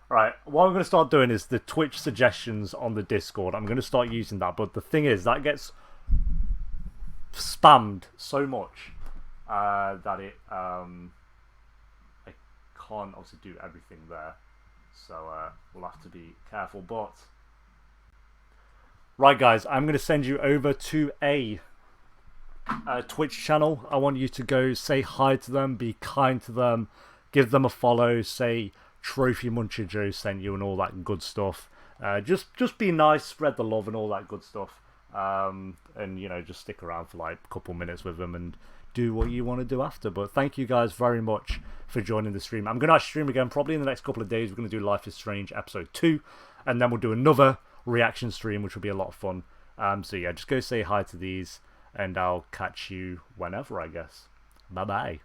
Right, what I'm going to start doing is the Twitch suggestions on the Discord. I'm going to start using that, but the thing is, that gets spammed so much that I can't obviously do everything there. So we'll have to be careful, but... Right, guys, I'm going to send you over to a Twitch channel. I want you to go say hi to them, be kind to them, give them a follow, say TheTrophyMuncher Joe sent you and all that good stuff. Just be nice, spread the love and all that good stuff. And, you know, just stick around for like a couple minutes with them and do what you want to do after. But thank you guys very much for joining the stream. I'm going to stream again probably in the next couple of days. We're going to do Life is Strange episode 2. And then we'll do another reaction stream, which will be a lot of fun. So yeah, just go say hi to these, and I'll catch you whenever, I guess. Bye bye.